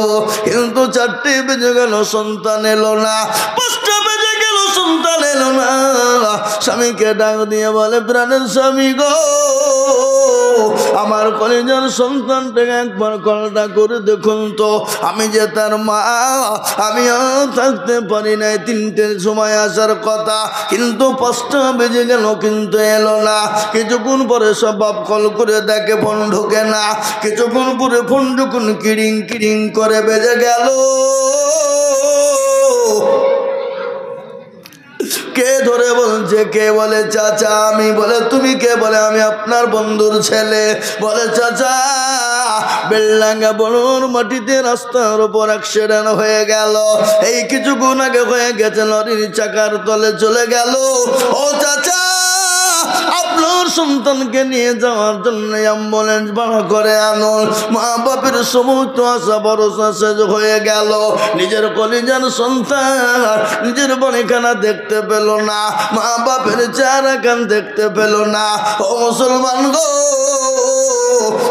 A: কিন্তু 4টে বেজে গেল, সন্তান এলো না। 5টা বেজে গেল, সন্তান এলো না। স্বামীকে ডাক দিয়ে বলে, প্রাণের স্বামী গো, আমার কলেজের সন্তানটাকে একবার কলটা করে দেখুন তো, আমি যে তার মা, আমি থাকতে পারি নাই। 3টের সময় আসার কথা, কিন্তু 5টা বেজে গেল, কিন্তু এলো না। কিছুক্ষণ পরে সব বাপ কল করে দেখে ফোন ঢোকে না। কিছুক্ষণ পরে ফোন যখন কিরিং কিরিং করে বেজে গেল, কে ধরে বলছে, কে বলে চাচা আমি, বলে তুমি কে, বলে আমি আপনার বন্ধুর ছেলে। বলে চাচা, বেলডাঙ্গা বড়ুর মাটিতে রাস্তার উপর অ্যাক্সিডেন্ট হয়ে গেল, এই কিছুক্ষণ আগে হয়ে গেছে, লরির চাকার তলে চলে গেল। ও চাচা, আপনার সন্তানকে নিয়ে যাওয়ার জন্য অ্যাম্বুলেন্স ভাড়া করে আনুন। মা বাপের সমস্ত আশা ভরসা শেষ হয়ে গেল। নিজের কলিজার সন্তান নিজের বনিখানা দেখতে পেল না, মা বাপের চেহারা কান দেখতে পেল না। ও মুসলমান গো,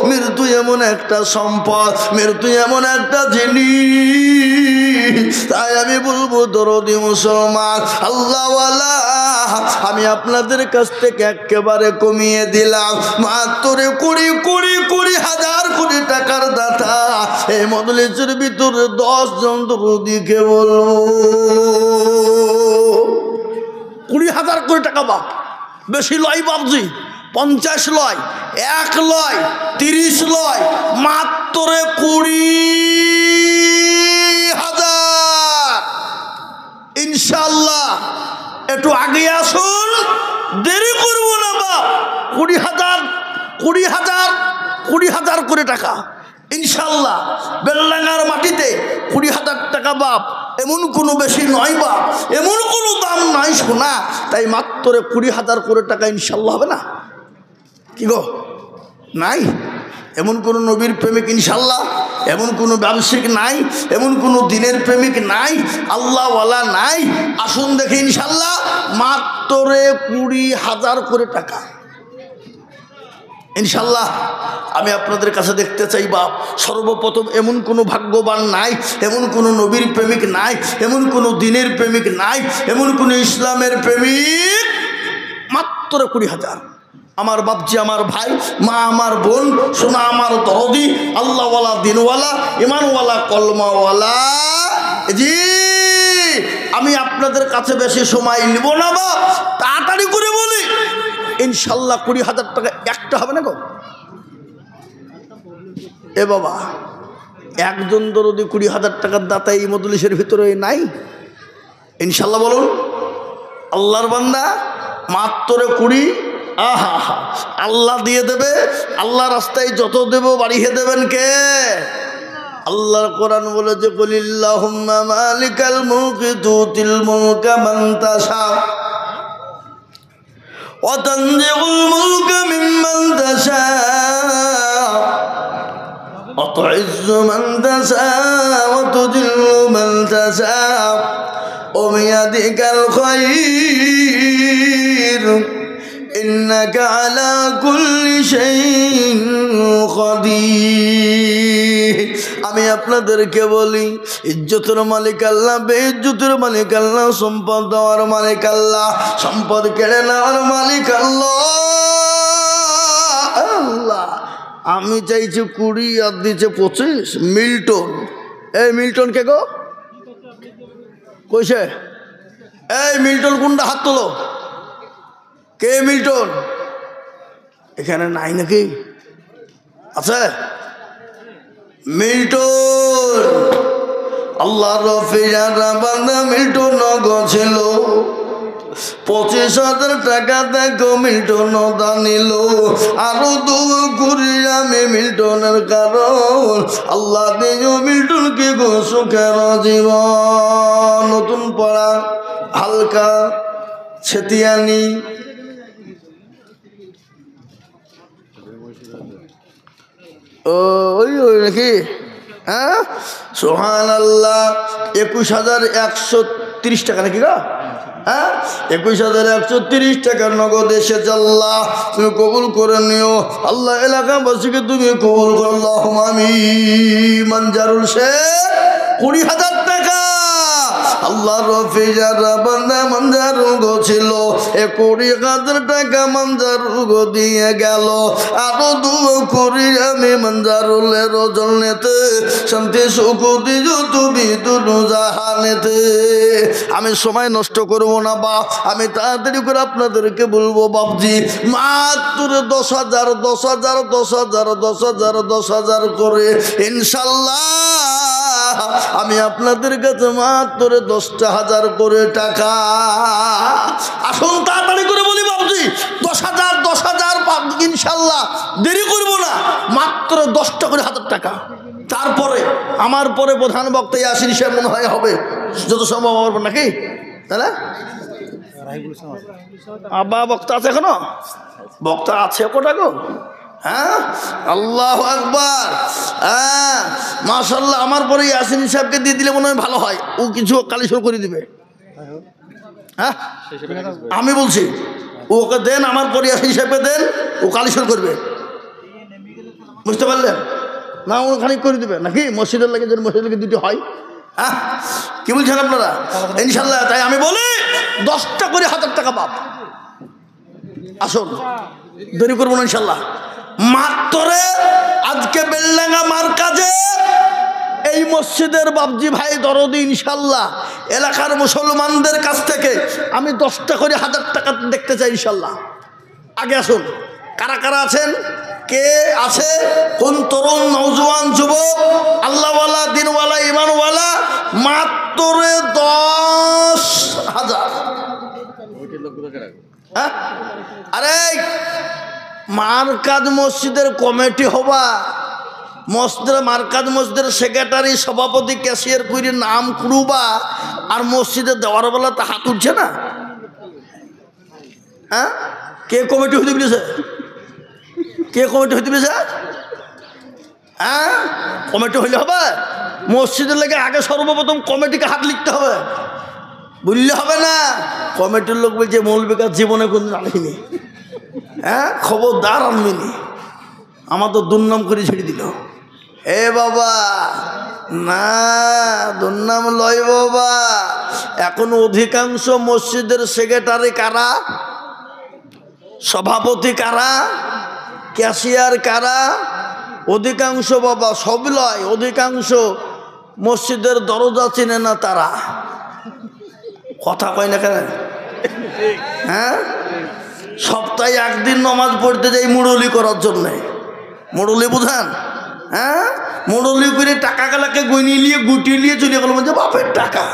A: মৃত্যু এমন একটা সম্পদ, মৃত্যু এমন একটা জিনিস। তাই আমি বলবো, দরদি মুসলমান, আল্লাহওয়ালা, আমি আপনাদের কাছ থেকে একেবারে কমিয়ে দিলাম। মাত্র 20 হাজার কোটি টাকার দাতা এই মজলিসের ভিতরে 10 জন দরদিকে বলবো, 20,000 কোটি টাকা বাপ, বেশি লয় বাপজি, 50 লয়, 1 লয়, 30 লয়, মাত্র 20,000। ইনশাআল্লাহ একটু আগে আসুন, দেরি করব না বাপ। 20,000 করে টাকা ইনশাআল্লাহ। বেলডাঙ্গার মাটিতে 20,000 টাকা বাপ, এমন কোনো বেশি নয় বাপ, এমন কোনো দাম নাই শোনা। তাই মাত্র 20,000 করে টাকা ইনশাআল্লাহ হবে না? কি গো, নাই? এমন কোনো নবীর প্রেমিক ইনশাআল্লাহ, এমন কোনো ব্যবসায়িক নাই, এমন কোনো দিনের প্রেমিক নাই, আল্লাহওয়ালা নাই। আসুন দেখে ইনশাআল্লাহ, মাত্র 20,000 করে টাকা ইনশাআল্লাহ আমি আপনাদের কাছে দেখতে চাই বাপ। সর্বপ্রথম এমন কোনো ভাগ্যবান নাই, এমন কোনো নবীর প্রেমিক নাই, এমন কোনো দিনের প্রেমিক নাই, এমন কোনো ইসলামের প্রেমিক, মাত্র 20,000। আমার বাপজি, আমার ভাই, মা আমার বোন, সোনা আমার দরদি, আল্লাহওয়ালা, দিনওয়ালা, ইমানওয়ালা, কলমাওয়ালা, জি আমি আপনাদের কাছে বেশি সময় নিব না বাপ, তাড়াতাড়ি করে বলি ইনশাল্লাহ 20,000 টাকা একটা হবে না গো। এ বাবা, একজন দরদি 20,000 টাকার দাতা এই মজলিসের ভিতরে নাই ইনশাল্লাহ বলুন। আল্লাহর বান্দা মাত্র 20, আহা হা, আল্লাহ দিয়ে দেবে। আল্লাহ রাস্তায় যত দেব বাড়িয়ে দেবেন কে? আল্লাহর কোরআন বলেছে, কুলিল্লাহুম্মা মালিকাল মুলকি তুতিল মুলকা মান তাশা ওয়া তানজিউল মুলকা মিম্মান তাশা ওয়া তুইজ্জু মান তাশা ওয়া তুযিল্লু মান তাশা ওয়া বিয়াদিকাল খায়র ইন্নাকা আলা কুল্লি শাইইন কাদির। আমি আপনাদেরকে বলি, ইজ্জতের মালিক আল্লাহ, বেইজ্জতের মালিক আল্লাহ, সম্পদ দেওয়ার মালিক আল্লাহ, সম্পদ কেড়ে নেওয়ার মালিক আল্লাহ। আল্লাহ আমি চাইছি 20 আর দিচ্ছে 25। মিল্টন, এই মিল্টন কে গো কইছে? এই মিল্টন কোনটা? হাত তোলো। কে মিল্টন? এখানে নাই নাকি? আছে মিল্টন? আল্লাহ রফিয়ারা বান্দা মিল্টন ছিল, 25,000 টাকা দেখো মিল্টন দানিল। আরো দু করি আমি মিল্টনের কারণ, আল্লাহ দিও মিল্টনকে গো সুখের জীবন। নতুন পড়া হালকা ছেতিয়ানি, ওই ওই নাকি? হ্যাঁ, সুবহানাল্লাহ। 21,130 টাকা নাকি গো? হ্যাঁ 21,130 টাকা নগদ এসেছে। আল্লাহ তুমি কবুল করে নিও। আল্লাহ এলাকাবাসীকে তুমি কবুল করো। আল্লাহুম্মা আমিন। মঞ্জারুল শেখ 20,000 টাকা। আল্লাহ রফি যারা বান্দা মঞ্জারুল গো ছিল 20,000 টাকা মঞ্জারুল গো দিয়ে গেল। আরো দুয়া করি আমি মঞ্জারুলের জন্নেতে শান্তি সুখ দিও তুমি দুনু জাহানেতে। আমি সময় নষ্ট করবো না বা আমি তাড়াতাড়ি করে আপনাদেরকে বলবো বাপজি মাত্র 10,000 10,000 10,000 10,000 10,000 করে ইনশাল্লাহ আমি আপনাদের কাছে মাত্র 10,000 করে টাকা। আসুন তাড়াতাড়ি করে বলি বাবজি 10,000 10,000 ইনশাল্লাহ দেরি করব না। মাত্র 10টা করে 1,000 টাকা। তারপরে আমার পরে প্রধান বক্তা ইয়াসিন সাহেব মনে হয় হবে যত সম্ভব আমার পর নাকি তাহলে আব্বা বক্তা আছে এখনো বক্তা আছে কোটা গো। হ্যাঁ আল্লাহু আকবার। হ্যাঁ মাশাআল্লাহ আমার পরে ইয়াসিন সাহেবকে দিয়ে দিলে মনে হয় ভালো হয়। ও কিছু কালিশোর করে দিবে। হ্যাঁ আমি বলছি ওকে দেন আমার পরে ইয়াসিন সাহেবকে দেন ও কালিশোর করবে। বুঝতে পারলেন না ওখানে করে দিবে নাকি মসজিদের লাগে যদি মসজিদের লাগে দুটি হয়। হ্যাঁ কি বলছেন আপনারা ইনশাল্লাহ। তাই আমি বলি 10টা করে 1,000 টাকা বাপ। আসুন দেরি করবো না ইনশাল্লাহ। মাত্রে আজকে বেলডাঙ্গা মার্কাজে এই মসজিদের বাবজি ভাই দরদি ইনশাল্লাহ এলাকার মুসলমানদের কাছ থেকে আমি 10টা করে 1,000 টাকা দেখতে চাই ইনশাল্লাহ। আগে আসুন কারা কারা আছেন কে আছে কোন তরুণ নওজোয়ান যুবক আল্লাহওয়ালা দিনওয়ালা ইমানওয়ালা মাত্র 10,000। হ্যাঁ আরে মার্কাজ মসজিদের কমিটি হবা মসজিদের মার্কাজ মসজিদের সেক্রেটারি সভাপতি ক্যাশিয়ার করে নাম কুড়ুবা আর মসজিদে দেওয়ার বেলা তা হাত উঠছে না। হ্যাঁ কে কমিটি হইতে পেরেছে কে কমিটি হইতে পেরেছে? হ্যাঁ কমিটি হইলে হবে মসজিদের লেগে আগে সর্বপ্রথম কমিটিকে হাত লিখতে হবে বললে হবে না। কমিটির লোক বলছে মৌলবিকার জীবনে কোনদিন আনিনি। হ্যাঁ খবরদার আনবিনি আমার তো দুর্নাম করে ছেড়ে দিল। এ বাবা না দুর্নাম লয় বাবা। এখন অধিকাংশ মসজিদের সেক্রেটারি কারা সভাপতি কারা ক্যাশিয়ার কারা অধিকাংশ বাবা সব লয়। অধিকাংশ মসজিদের দরজা চিনে না তারা। কথা কয় না কেন? হ্যাঁ সপ্তাহে একদিন নামাজ পড়তে যাই মুরলি করার জন্যে। মুরলি বুঝেন? হ্যাঁ মুরলি করে টাকা গালাকে গইনি নিয়ে গুটিয়ে নিয়ে চলে গেল বলছে বাপের টাকা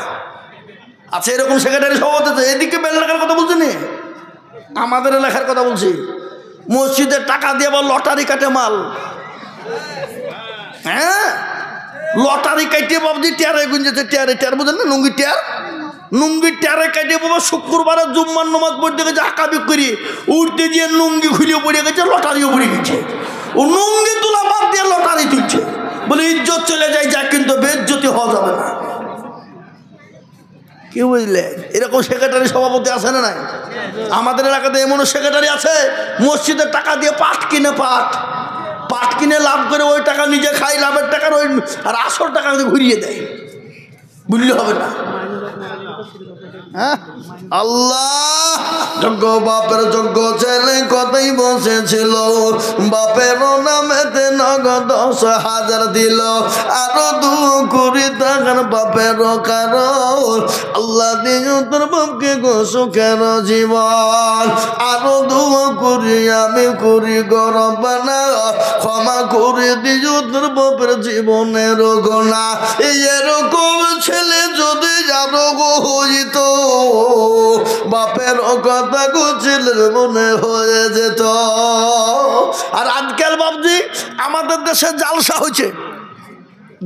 A: আছে। এরকম সেক্রেটারি সভাপতি এদিকে বেলডাঙ্গার কথা বলছি নি আমাদের এলাকার কথা বলছি। মসজিদের টাকা দিয়ে আবার লটারি কাটে মাল। হ্যাঁ লটারি কাটিয়ে বাবজি টিয়ারে গুঞ্জেছে টিয়ারে টিয়ার বুঝেন না নুঙ্গি টিয়ারে কাটিয়ে বাবা শুক্রবারে জুম্মার নামাজ পড়তে গেছে আঁকা বিক্রি উঠতে গিয়ে নুঙ্গি খুলিয়ে পড়ে গেছে লটারিও পড়ে গেছে। ও নুঙ্গি তোলা বাদ দিয়ে লটারি তুলছে বলে ইজ্জত চলে যায় যা কিন্তু বেজ্জতি হওয়া যাবে না। কি বুঝলেন? এরকম সেক্রেটারি সভাপতি আছে না নাই? আমাদের এলাকাতে এমন সেক্রেটারি আছে মসজিদের টাকা দিয়ে পাট কিনে লাভ করে ওই টাকা নিজে খাই লাভের টাকার ওই আর আসল টাকা ঘুরিয়ে দেয় বুঝলে হবে না। আল্লাহ যোগ্য বাপের যোগ্য ছেলে কতই বসেছিল বাপের নামেতে নগদ 10,000 দিল আরো 2 কোটি টাকার বাপের কারণ আল্লাহ দিও তোর বাপকে গো সুখের জীবন আরো 2 কোটি আমি করি গরব না ক্ষমা করে দিও তোর বাপের জীবনের গোনা। এরকম ছেলে যদি যাবো গো হইত বাপের কথা গো ছেলের মনে হয়ে যেত। আর আজকাল বাবজি আমাদের দেশে জালসা হয়েছে।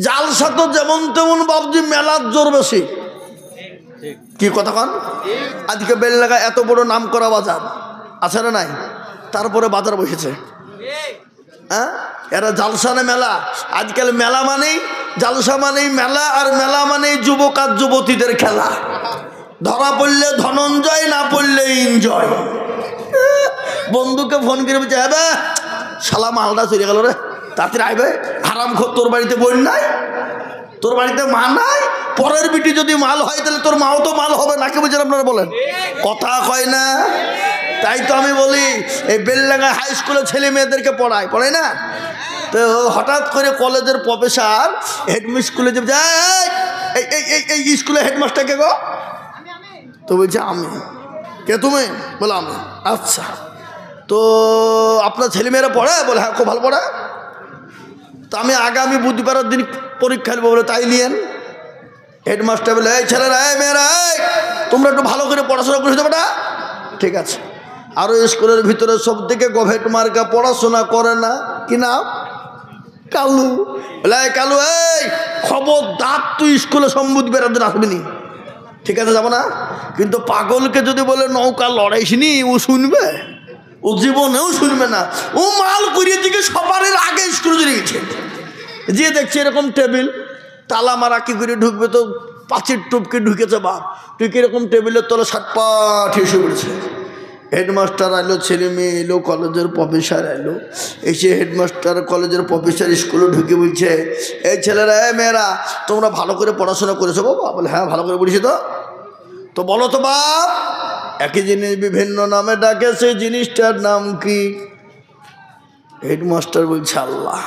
A: জালসা তো যেমন তেমন বাবজি মেলার জোর বেশি। কি কথা কন? আজকে বেলডাঙ্গা এত বড় নাম করা বাজার আছে না নাই? তারপরে বাজার বসেছে। হ্যাঁ এরা জালসা না মেলা। আজকাল মেলা মানেই জালসা মানেই মেলা আর মেলা মানেই যুবক আর যুবতীদের খেলা ধরা পড়লে ধনঞ্জয়, না পড়লে এনজয়। বন্ধুকে ফোন করে বলছে, হ্যাঁ শালা মালটা চলে গেল রে, তাড়াতাড়ি আইবে। হারাম খোর, তোর বাড়িতে বোন নাই, তোর বাড়িতে মা নাই, পরের বিটি যদি মাল হয় তাহলে তোর মাও তো মাল হবে নাকি? বুঝেন আপনারা? বলেন, কথা কয় না? তাই তো আমি বলি, এই বেলডাঙ্গা হাই স্কুলে ছেলে মেয়েদেরকে পড়ায় না? তো হঠাৎ করে কলেজের প্রফেসর হেডমিস স্কুলে যে যায়, এই স্কুলে হেডমাস্টার কে গো? তো বলছে আমি। কে তুমি? বলে আমি। আচ্ছা, তো আপনার ছেলেমেয়েরা পড়ে? বলে হ্যাঁ, খুব ভালো পড়ে। তো আমি আগামী বুধবারের দিন পরীক্ষা নেবো। বলে তাই নিয়েন। হেডমাস্টার বলে, এই ছেলেরা, এই মেয়েরা, তোমরা একটু ভালো করে পড়াশোনা করে দেবো না? ঠিক আছে। আরও স্কুলের ভিতরে সব থেকে গভেট মার্কা পড়াশোনা করে না, কি নাম? কালু। বলে কালু, এই খবরদার তুই স্কুলে সম্বুধ দিন আসবি নি। ঠিক আছে, যাবো না। কিন্তু পাগলকে যদি বলে নৌকা লড়াইসনি, ও শুনবে? ও জীবনেও শুনবে না। ও মাল করিয়ে দিকে সবার আগে স্কুলে চলে গেছে। যে দেখছি এরকম টেবিল তালা মারা, কি করে ঢুকবে? তো পাঁচির টুপকে ঢুকেছে বাপ। তুই কিরকম টেবিলের তলে সাতপাট এসে পড়েছে। হেডমাস্টার এলো, ছেলে মেয়ে এলো, কলেজের প্রফেসর এলো। এসে হেডমাস্টার কলেজের প্রফেসর স্কুলে ঢুকে বলছে, এই ছেলেরা, এই মেয়েরা, তোমরা ভালো করে পড়াশোনা করেছো বাবা? বলে হ্যাঁ, ভালো করে পড়েছি। তো বলো তো বাপ, একই জিনিস বিভিন্ন নামে ডাকে, সেই জিনিসটার নাম কি? হেডমাস্টার বলছে, আল্লাহ,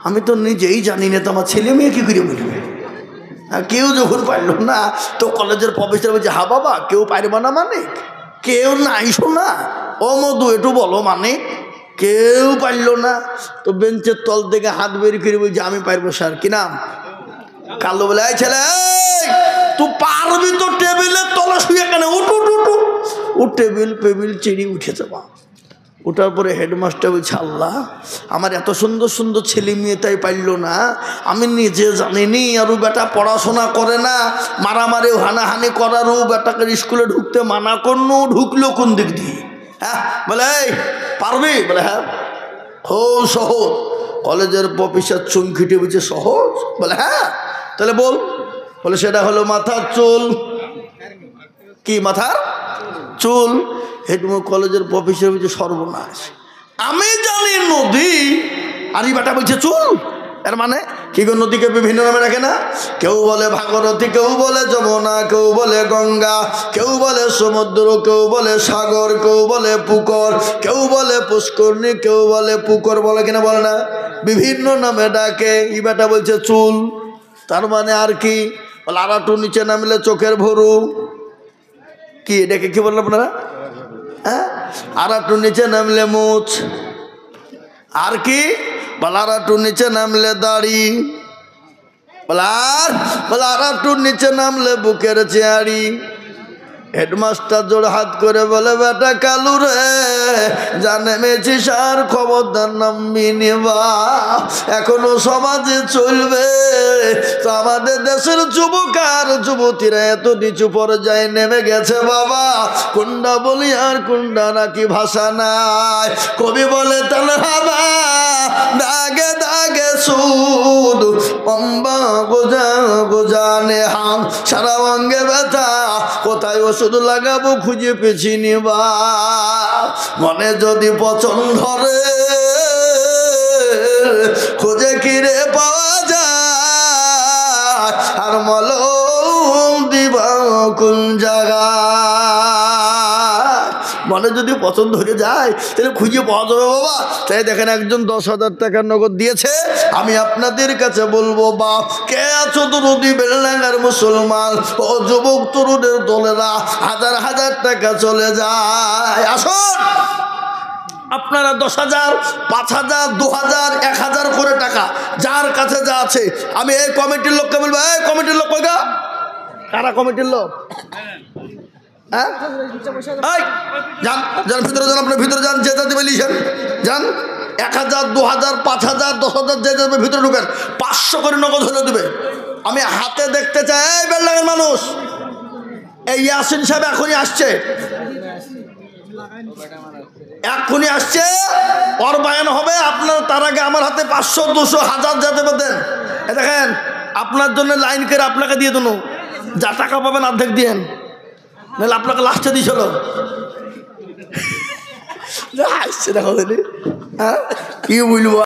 A: আমি তো নিজেই জানি না, তো আমার ছেলে মেয়ে কি করে বলবে? কেউ যখন পারল না, তো কলেজের প্রফেসর বলছে, হা বাবা, কেউ পারবে না মানে? কেউ নাই শোনা? ও মধু, একটু বলো মানে? কেউ পারল না। তো বেঞ্চের তল থেকে হাত বের করে বলছে, আমি পারবো স্যার। কি নাম? কালো। বলে, এই ছেলে, তুই পারবি তো টেবিলের তলা শুয়ে কেন? উঠু উঠু। ও টেবিল পেবিল চিড়ি উঠেছে বা। ওঠার পরে হেডমাস্টার বলছে, আল্লাহ, আমার এত সুন্দর সুন্দর ছেলে মেয়ে তাই পারল না, আমি নিজে জানিনি। আর ও বেটা পড়াশোনা করে না, মারামারি হানাহানি করার, ও বেটাকে স্কুলে ঢুকতে মানা করলো, ঢুকলো কোন দিক দিয়ে? হ্যাঁ। বলে, এই পারবি? বলে হ্যাঁ, খুব সহজ। কলেজের প্রফেসর চুমখিটে বলছে, সহজ? বলে হ্যাঁ। তাহলে বল। বলে সেটা হলো মাথার চুল। কি মাথার চুল? হেডমো কলেজের প্রফেসর বলছে, সর্বনাশ, আমি জানি নদী, আর এই বেটা বলছে চুল। এর মানে কি গো? নদীকে বিভিন্ন নামে রাখে না? কেউ বলে ভাগীরথী, কেউ বলে যমুনা, কেউ বলে গঙ্গা, কেউ বলে সমুদ্র, কেউ বলে সাগর, কেউ বলে পুকুর, কেউ বলে পুষ্করণী, কেউ বলে পুকুর। বলে কিনা? বলে না? বিভিন্ন নামে ডাকে। এই বেটা বলছে চুল। তার মানে আর কি? বলে আর একটু নিচে নামলে চোখের ভরু। কি এটাকে কি বললেন আপনারা? হ্যাঁ, আর একটু নিচে নামলে মুছ। আর কি? বলে আর একটু নিচে নামলে দাড়ি। বলে আর একটু নিচে নামলে বুকের চেয়ারি। হেডমাস্টার জোড় হাত করে বলে, বেটা কালু রে, জানে মেছিস আর খবরদার নামবি নিবা। এখনো সমাজে চলবে তো আমাদের দেশের যুবক আর যুবতীরা এত নিচু পর্যায়ে নেমে গেছে বাবা। কোনটা বলি আর কোনটা নাকি ভাষা নাই। কবি বলে, তাহলে হাবা দাগে দাগে সুদ পম্বা গোজা গোজানে হাম, সারা অঙ্গে ব্যথা, কোথায় ওষুধ লাগাবো খুঁজে পেছি নিবা। মনে যদি পছন্দ ধরে, খুঁজে কিরে পাওয়া যায়, আর মলম দিবা কোন জায়গা? মনে যদি পছন্দ হয়ে যায় তাহলে খুঁজে পাওয়া যাবে বাবা। তাই দেখেন, একজন 10,000 টাকার নগদ দিয়েছে। আমি আপনাদের কাছে বলবো, বাপ কে আছো তরুণী বেলডাঙ্গার মুসলমান ও যুবক তরুণের দলেরা, হাজার হাজার টাকা চলে যায়। আসুন, আপনারা 10,000, 5,000, 2,000, 1,000 করে টাকা যার কাছে যা আছে, আমি এই কমিটির লোককে বলবো, এই কমিটির লোক কইগা? কারা কমিটির লোক? হ্যাঁ, যান যান ভিতরে যান, আপনার ভিতরে যান, যে যাতে বলিছেন যান। 1,000, 2,000, 5,000, 10,000 যে যাবে ভিতরে ঢুকেন। 500 করে নগদ হলে দেবে। আমি হাতে দেখতে চাই। এই বেলডাঙ্গার মানুষ, এই ইয়াসিন সাহেব এখনই আসছে, এক্ষুনি আসছে, ওর বায়ান হবে। আপনার তার আগে আমার হাতে 500, 200, 1000 যেতে পারেন। দেখেন, আপনার জন্য লাইন করে আপনাকে দিয়ে দেবো, যা টাকা পাবেন অর্ধেক দিয়েন। নাহলে আপনাকে লাস্টে দিয়েছিল আসছে দেখো হ্যাঁ কি বলবো